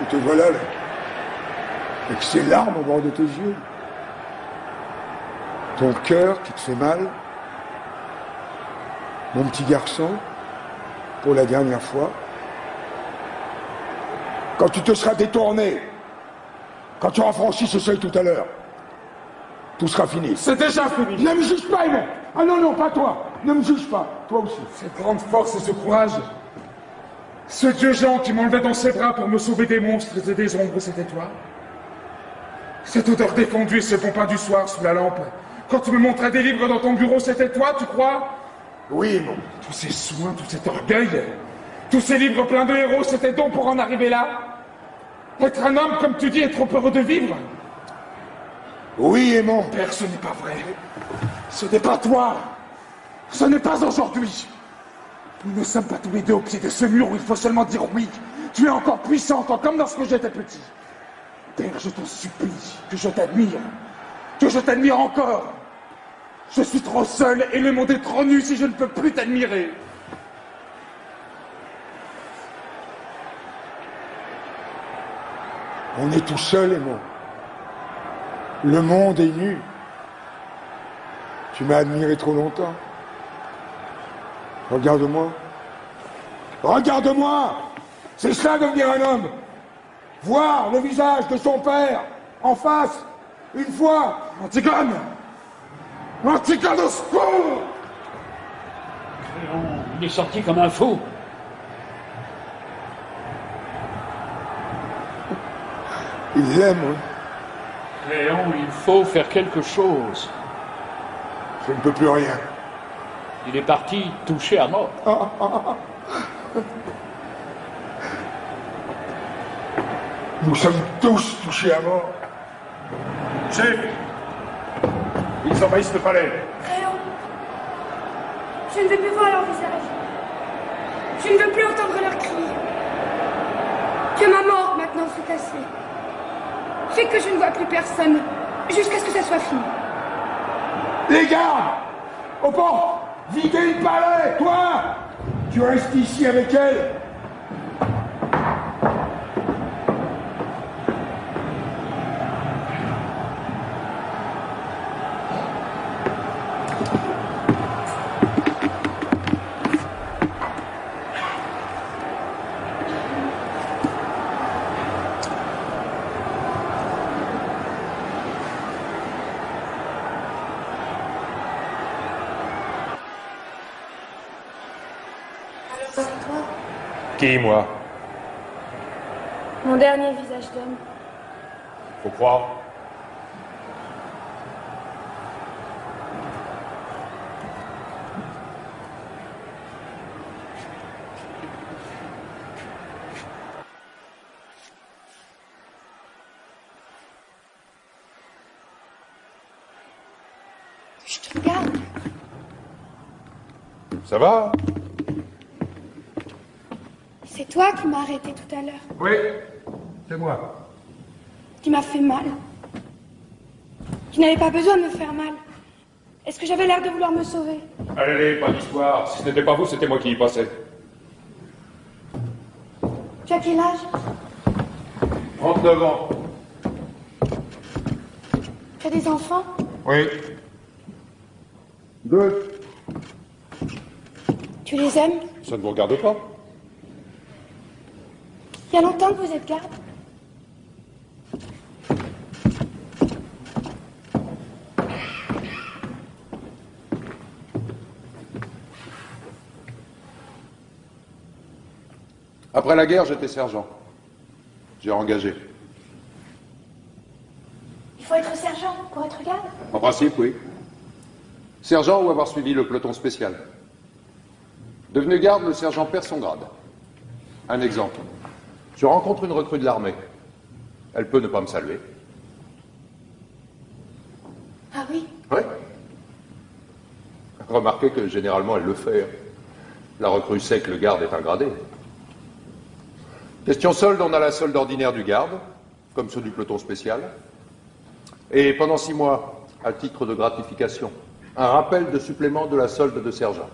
Et te voilà là, avec ces larmes au bord de tes yeux. Ton cœur qui te fait mal. Mon petit garçon, pour la dernière fois. Quand tu te seras détourné, quand tu auras franchi ce seuil tout à l'heure, tout sera fini. C'est déjà fini. Ne me juge pas, Aimon. Ah non, non, pas toi. Ne me juge pas. Toi aussi. Cette grande force et ce courage. Ce Dieu géant qui m'enlevait dans ses bras pour me sauver des monstres et des ombres, c'était toi? Cette odeur défendue et ce bon pain du soir sous la lampe, quand tu me montrais des livres dans ton bureau, c'était toi, tu crois? Oui, Aimon. Tous ces soins, tout cet orgueil, tous ces livres pleins de héros, c'était donc pour en arriver là? Être un homme, comme tu dis, est trop heureux de vivre? Oui, Aimon. Père, ce n'est pas vrai. Ce n'est pas toi. Ce n'est pas aujourd'hui. Nous ne sommes pas tous les deux au pied de ce mur où il faut seulement dire oui. Tu es encore puissant, toi, comme lorsque j'étais petit. Père, je t'en supplie, que je t'admire. Que je t'admire encore. Je suis trop seul et le monde est trop nu si je ne peux plus t'admirer. On est tout seul, Aimon. Le monde est nu. Tu m'as admiré trop longtemps. Regarde-moi. Regarde-moi! C'est ça devenir un homme. Voir le visage de son père en face, une fois. Antigone! Antigone, au secours! Il est sorti comme un fou. Il l'aime, oui. Léon, il faut faire quelque chose. Je ne peux plus rien. Il est parti touché à mort. Nous sommes tous touchés à mort. Chef, ils envahissent le palais. Léon, je ne veux plus voir leur visage. Je ne veux plus entendre leurs cris. Que ma mort, maintenant, c'est assez. Fais que je ne vois plus personne, jusqu'à ce que ça soit fini. Les gardes! Au port! Videz le palais! Toi! Tu restes ici avec elle! C'est toi, Qui, moi? mon dernier visage d'homme. Faut croire. Je te regarde. Ça va? C'est toi qui m'as arrêté tout à l'heure. Oui, c'est moi. Qui m'a fait mal. Tu n'avais pas besoin de me faire mal. Est-ce que j'avais l'air de vouloir me sauver? Allez, pas d'histoire. Si ce n'était pas vous, c'était moi qui y passais. Tu as quel âge? 39 ans. Tu as des enfants? Oui. 2. Tu les aimes? Ça ne vous regarde pas? Il y a longtemps que vous êtes garde? Après la guerre, j'étais sergent. J'ai engagé. Il faut être sergent pour être garde? En principe, oui. Sergent ou avoir suivi le peloton spécial. Devenu garde, le sergent perd son grade. Un exemple. Je rencontre une recrue de l'armée. Elle peut ne pas me saluer. Ah oui? Oui. Remarquez que généralement elle le fait. La recrue sait que le garde est un gradé. Question solde, on a la solde ordinaire du garde, comme ceux du peloton spécial. Et pendant 6 mois, à titre de gratification, un rappel de supplément de la solde de sergent.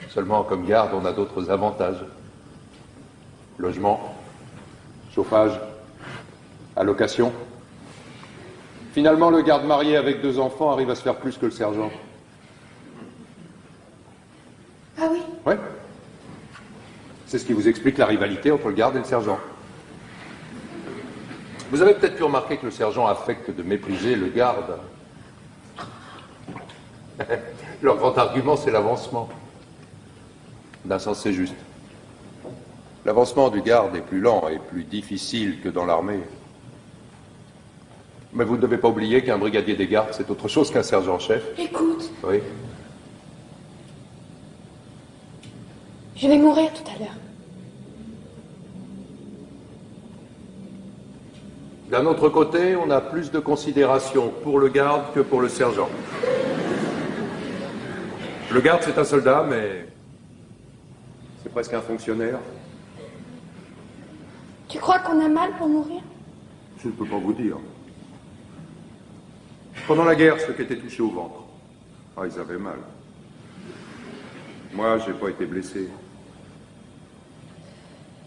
Seulement, comme garde, on a d'autres avantages. Logement, chauffage, allocation. Finalement, le garde marié avec 2 enfants arrive à se faire plus que le sergent. Ah oui? Oui. C'est ce qui vous explique la rivalité entre le garde et le sergent. Vous avez peut-être pu remarquer que le sergent affecte de mépriser le garde. Leur grand argument, c'est l'avancement. D'un sens, c'est juste. L'avancement du garde est plus lent et plus difficile que dans l'armée. Mais vous ne devez pas oublier qu'un brigadier des gardes, c'est autre chose qu'un sergent-chef. Écoute. Oui. Je vais mourir tout à l'heure. D'un autre côté, on a plus de considération pour le garde que pour le sergent. Le garde, c'est un soldat, mais c'est presque un fonctionnaire. Tu crois qu'on a mal pour mourir? Je ne peux pas vous dire. Pendant la guerre, ceux qui étaient touchés au ventre, ils avaient mal. Moi, j'ai pas été blessé.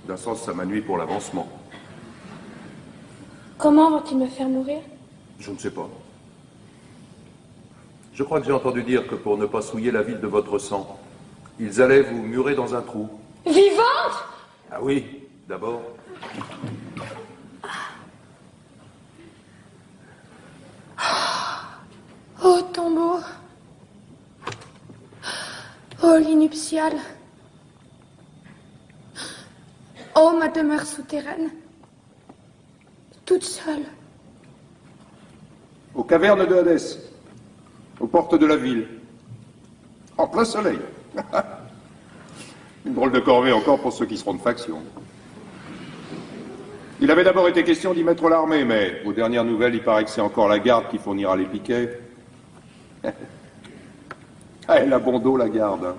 D'un sens, ça m'a nui pour l'avancement. Comment vont-ils me faire mourir? Je ne sais pas. Je crois que j'ai entendu dire que pour ne pas souiller la ville de votre sang, ils allaient vous murer dans un trou. Vivante? Ah oui, d'abord. Oh, tombeau. Oh, lit nuptial. Oh, ma demeure souterraine. Toute seule. Aux cavernes de Hadès, aux portes de la ville, en plein soleil. Une drôle de corvée encore pour ceux qui seront de faction. Il avait d'abord été question d'y mettre l'armée, mais aux dernières nouvelles, il paraît que c'est encore la garde qui fournira les piquets. Elle a bon dos, la garde.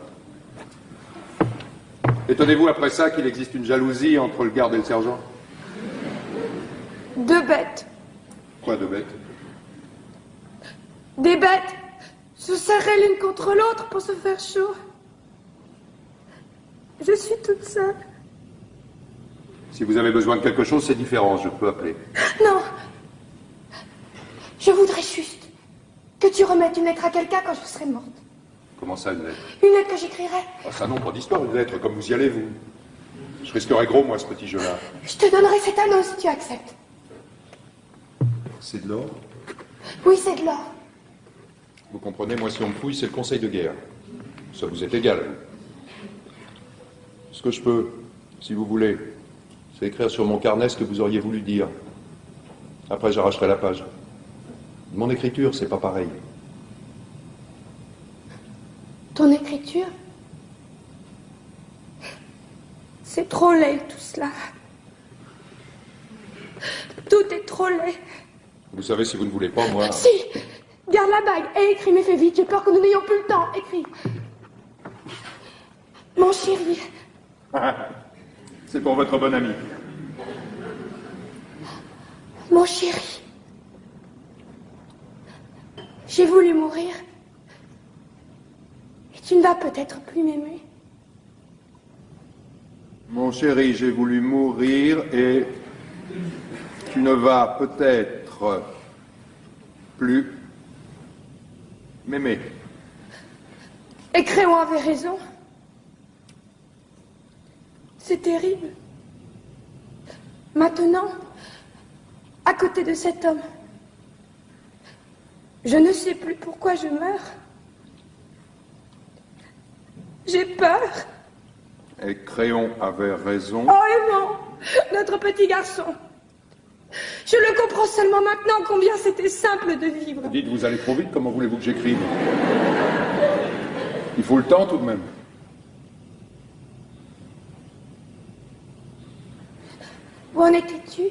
Étonnez-vous après ça qu'il existe une jalousie entre le garde et le sergent? 2 bêtes. Quoi de bête? Des bêtes se serraient l'une contre l'autre pour se faire chaud. Je suis toute seule. Si vous avez besoin de quelque chose, c'est différent, je peux appeler. Non. Je voudrais juste que tu remettes une lettre à quelqu'un quand je serai morte. Comment ça, une lettre? Une lettre que j'écrirai. Ah, ça non, pas d'histoire, une lettre, comme vous y allez, vous. Je risquerais gros, moi, ce petit jeu-là. Je te donnerai cet anneau si tu acceptes. C'est de l'or? Oui, c'est de l'or. Vous comprenez, moi, si on me fouille, c'est le conseil de guerre. Ça vous est égal, vous. Ce que je peux, si vous voulez, c'est écrire sur mon carnet ce que vous auriez voulu dire. Après, j'arracherai la page. Mon écriture, c'est pas pareil. Ton écriture? C'est trop laid, tout cela. Tout est trop laid. Vous savez, si vous ne voulez pas, moi... Si! Garde la bague et écris, mais fais vite, j'ai peur que nous n'ayons plus le temps. Écris. Mon chéri. C'est pour votre bon ami. Mon chéri. J'ai voulu mourir. Et tu ne vas peut-être plus m'aimer. Mon chéri, j'ai voulu mourir et tu ne vas peut-être plus m'aimer. Et Créon avait raison. C'est terrible. Maintenant, à côté de cet homme, je ne sais plus pourquoi je meurs. J'ai peur. Et Crayon avait raison. Oh, Aimant, notre petit garçon. Je le comprends seulement maintenant combien c'était simple de vivre. Dites, vous allez trop vite, comment voulez-vous que j'écrive? Il faut le temps tout de même. Où en étais-tu?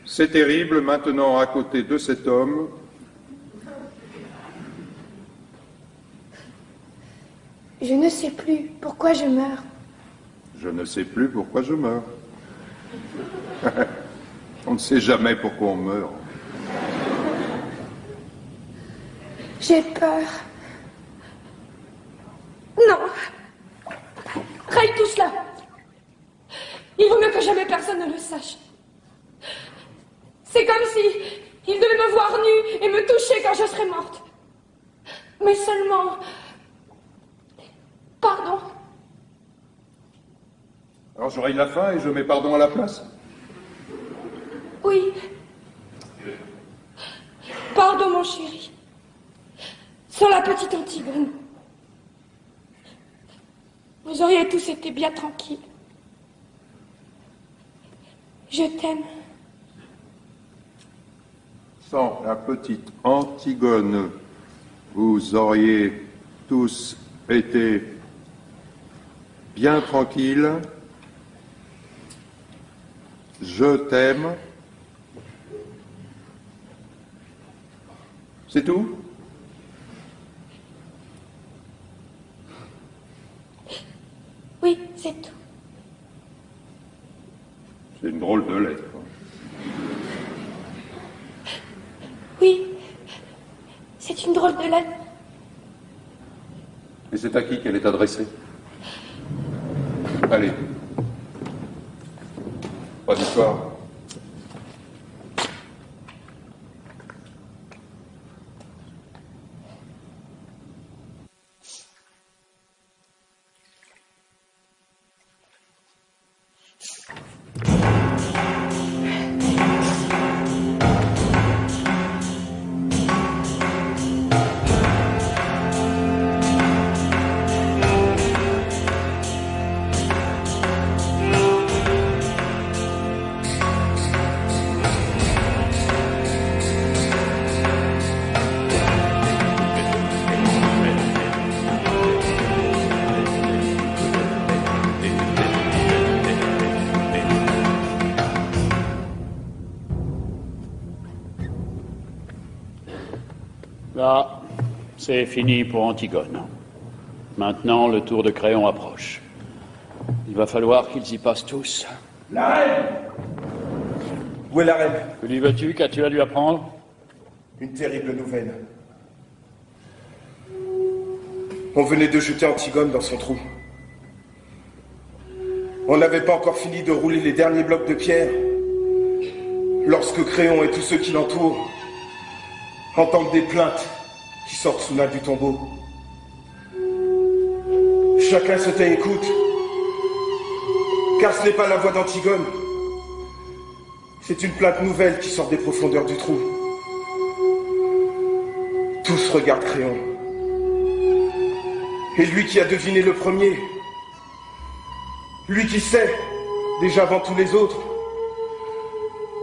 C'est terrible, maintenant à côté de cet homme. Je ne sais plus pourquoi je meurs. Je ne sais plus pourquoi je meurs. On ne sait jamais pourquoi on meurt. J'ai peur. Non. Raye tout cela. Il vaut mieux que jamais personne ne le sache. C'est comme si il devait me voir nue et me toucher quand je serais morte. Mais seulement... Pardon. Alors je raye la fin et je mets pardon à la place. Oui. Pardon, mon chéri. Sur la petite Antigone. Vous auriez tous été bien tranquilles. Je t'aime. Sans la petite Antigone, vous auriez tous été bien tranquilles. Je t'aime. C'est tout? Oui, c'est tout. C'est une drôle de lettre. Oui, c'est une drôle de lettre. Et c'est à qui qu'elle est adressée? Allez. Pas d'histoire. Là, c'est fini pour Antigone. Maintenant, le tour de Crayon approche. Il va falloir qu'ils y passent tous. La reine! Où est la reine? Que lui veux-tu? Qu'as-tu à lui apprendre? Une terrible nouvelle. On venait de jeter Antigone dans son trou. On n'avait pas encore fini de rouler les derniers blocs de pierre lorsque Crayon et tous ceux qui l'entourent entendent des plaintes qui sortent soudain du tombeau. Chacun se tait et écoute, car ce n'est pas la voix d'Antigone. C'est une plainte nouvelle qui sort des profondeurs du trou. Tous regardent Crayon. Et lui qui a deviné le premier, lui qui sait, déjà avant tous les autres,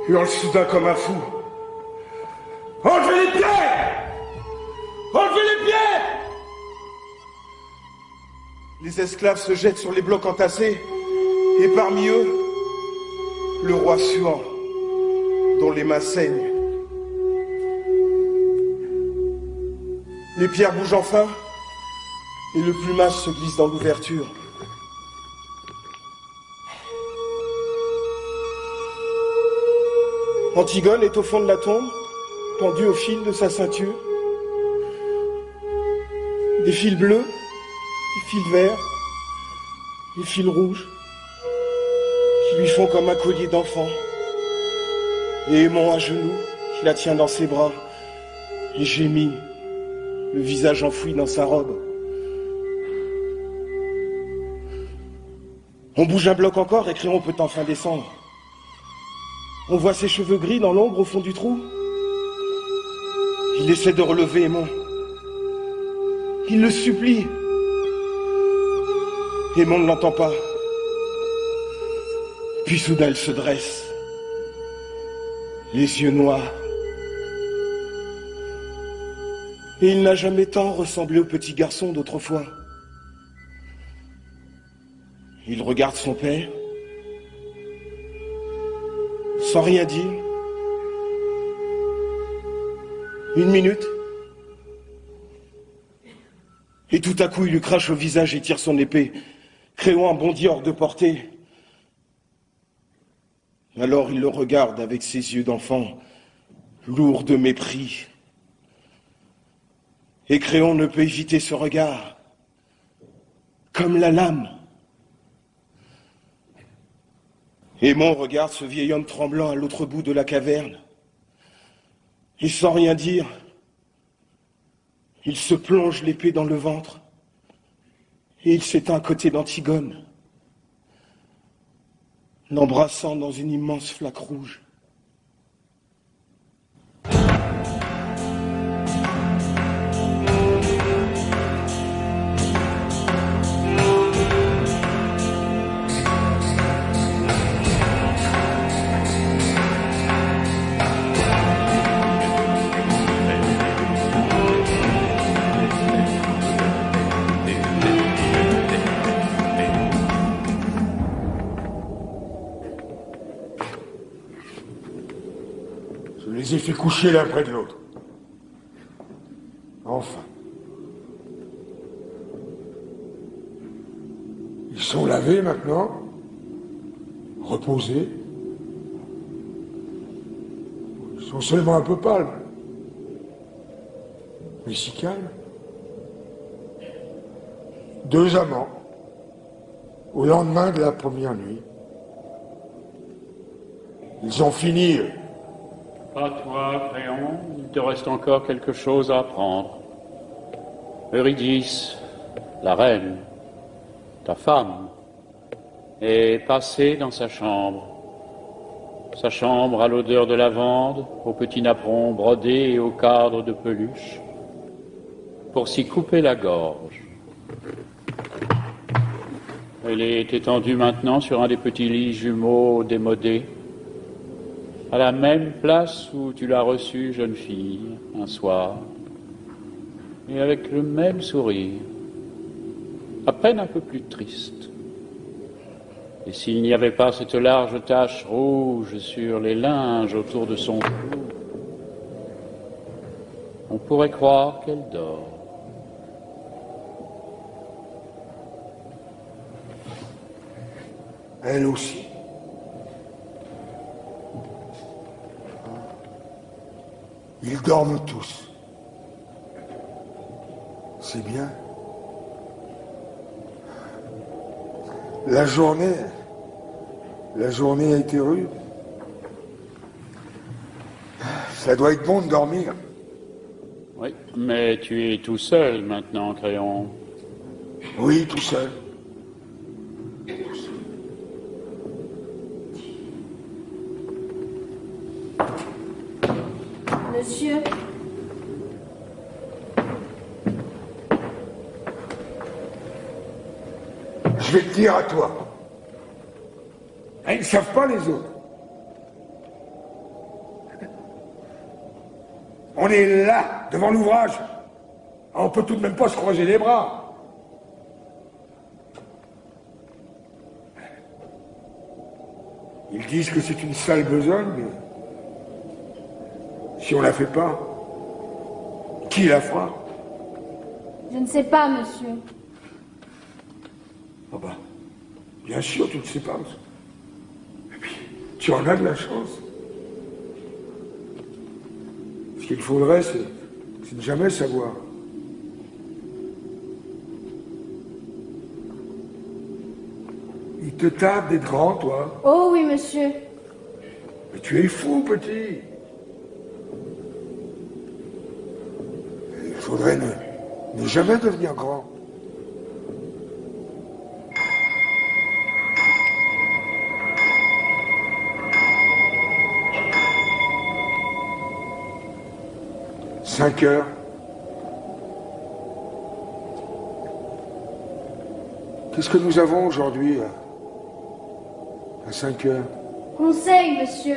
hurle soudain comme un fou. Enlevez les pierres! Enlevez les pierres! Les esclaves se jettent sur les blocs entassés, et parmi eux, le roi suant, dont les mains saignent. Les pierres bougent enfin, et le plumage se glisse dans l'ouverture. Antigone est au fond de la tombe, pendue au fil de sa ceinture. Des fils bleus, des fils verts, des fils rouges, qui lui font comme un collier d'enfant. Et Aimant à genoux, qui la tient dans ses bras, et gémit, le visage enfoui dans sa robe. On bouge un bloc encore et Crayon peut enfin descendre. On voit ses cheveux gris dans l'ombre au fond du trou. Il essaie de relever Aimant. Il le supplie. Aimon ne l'entend pas. Puis soudain elle se dresse, les yeux noirs. Et il n'a jamais tant ressemblé au petit garçon d'autrefois. Il regarde son père, sans rien dire. Une minute. Et tout à coup, il lui crache au visage et tire son épée. Créon bondit hors de portée. Alors il le regarde avec ses yeux d'enfant, lourds de mépris. Et Créon ne peut éviter ce regard, comme la lame. Aimon regarde ce vieil homme tremblant à l'autre bout de la caverne. Et sans rien dire, il se plonge l'épée dans le ventre et il s'éteint à côté d'Antigone, l'embrassant dans une immense flaque rouge. Je les ai fait coucher l'un près de l'autre. Enfin. Ils sont lavés maintenant, reposés. Ils sont seulement un peu pâles, mais si calmes. Deux amants, au lendemain de la première nuit. Ils ont fini. À toi, Créon, il te reste encore quelque chose à apprendre. Eurydice, la reine, ta femme, est passée dans sa chambre. Sa chambre à l'odeur de lavande, au petit napperon brodé et au cadre de peluche, pour s'y couper la gorge. Elle est étendue maintenant sur un des petits lits jumeaux démodés, à la même place où tu l'as reçue, jeune fille, un soir, et avec le même sourire, à peine un peu plus triste. Et s'il n'y avait pas cette large tache rouge sur les linges autour de son cou, on pourrait croire qu'elle dort. Elle aussi. Ils dorment tous. C'est bien. La journée a été rude. Ça doit être bon de dormir. Oui, mais tu es tout seul maintenant, Créon. Oui, tout seul. Monsieur, je vais te dire à toi. Ils ne savent pas les autres. On est là, devant l'ouvrage. On peut tout de même pas se croiser les bras. Ils disent que c'est une sale besogne, mais si on la fait pas, qui la fera? je ne sais pas, monsieur. Ah bah, bien sûr, tu ne sais pas. Et puis, tu en as de la chance. Ce qu'il faudrait, c'est de jamais savoir. Il te tarde d'être grand, toi. Oh oui, monsieur. Mais tu es fou, petit. Il faudrait ne jamais devenir grand. Cinq heures. Qu'est-ce que nous avons aujourd'hui, à 5 heures? Conseil, monsieur.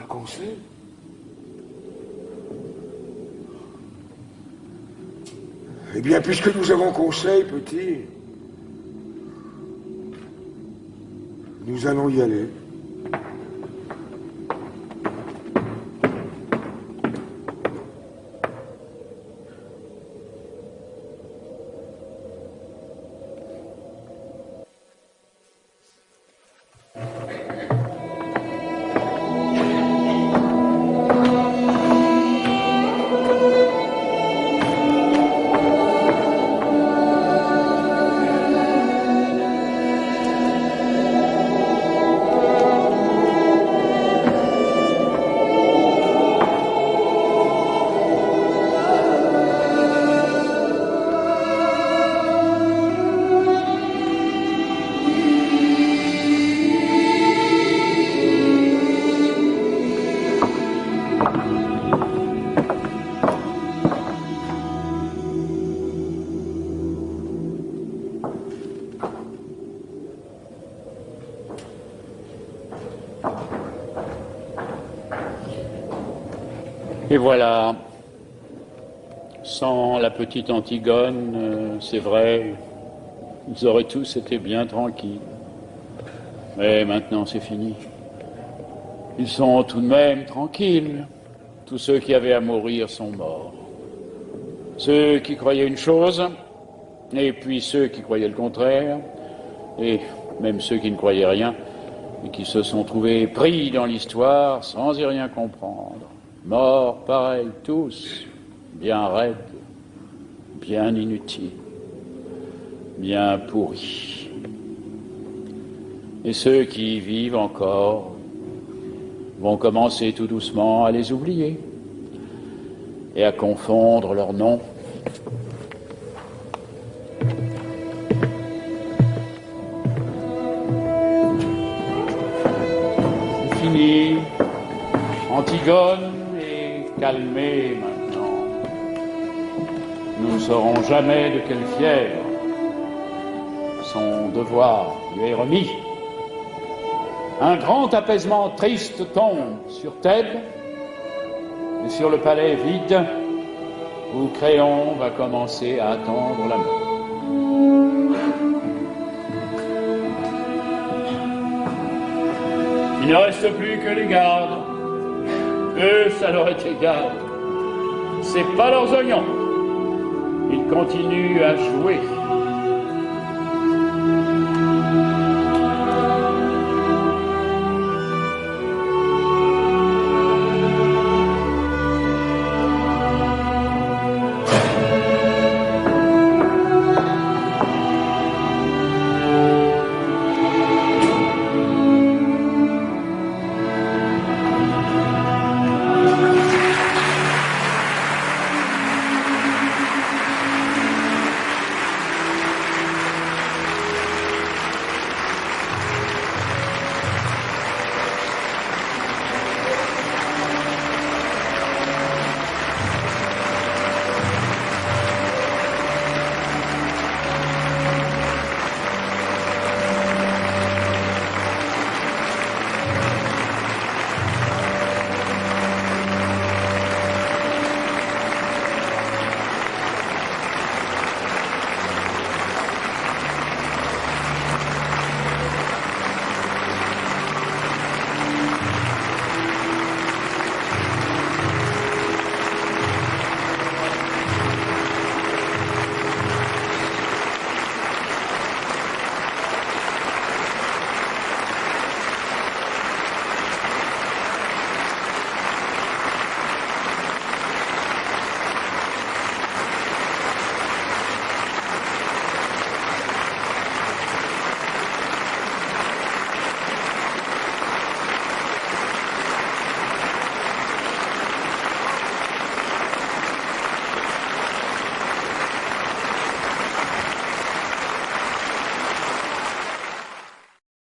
Un conseil? Eh bien, puisque nous avons conseil, petit, nous allons y aller. Et voilà, sans la petite Antigone, c'est vrai, ils auraient tous été bien tranquilles. Mais maintenant c'est fini. Ils sont tout de même tranquilles. Tous ceux qui avaient à mourir sont morts. Ceux qui croyaient une chose, et puis ceux qui croyaient le contraire, et même ceux qui ne croyaient rien, et qui se sont trouvés pris dans l'histoire sans y rien comprendre. Morts, pareils, tous, bien raides, bien inutiles, bien pourris. Et ceux qui vivent encore vont commencer tout doucement à les oublier et à confondre leurs noms. C'est fini. Antigone calmé maintenant. Nous ne saurons jamais de quelle fièvre son devoir lui est remis. Un grand apaisement triste tombe sur Thèbes et sur le palais vide où Créon va commencer à attendre la mort. Il ne reste plus que les gardes. Eux, ça leur est égal. C'est pas leurs oignons. Ils continuent à jouer.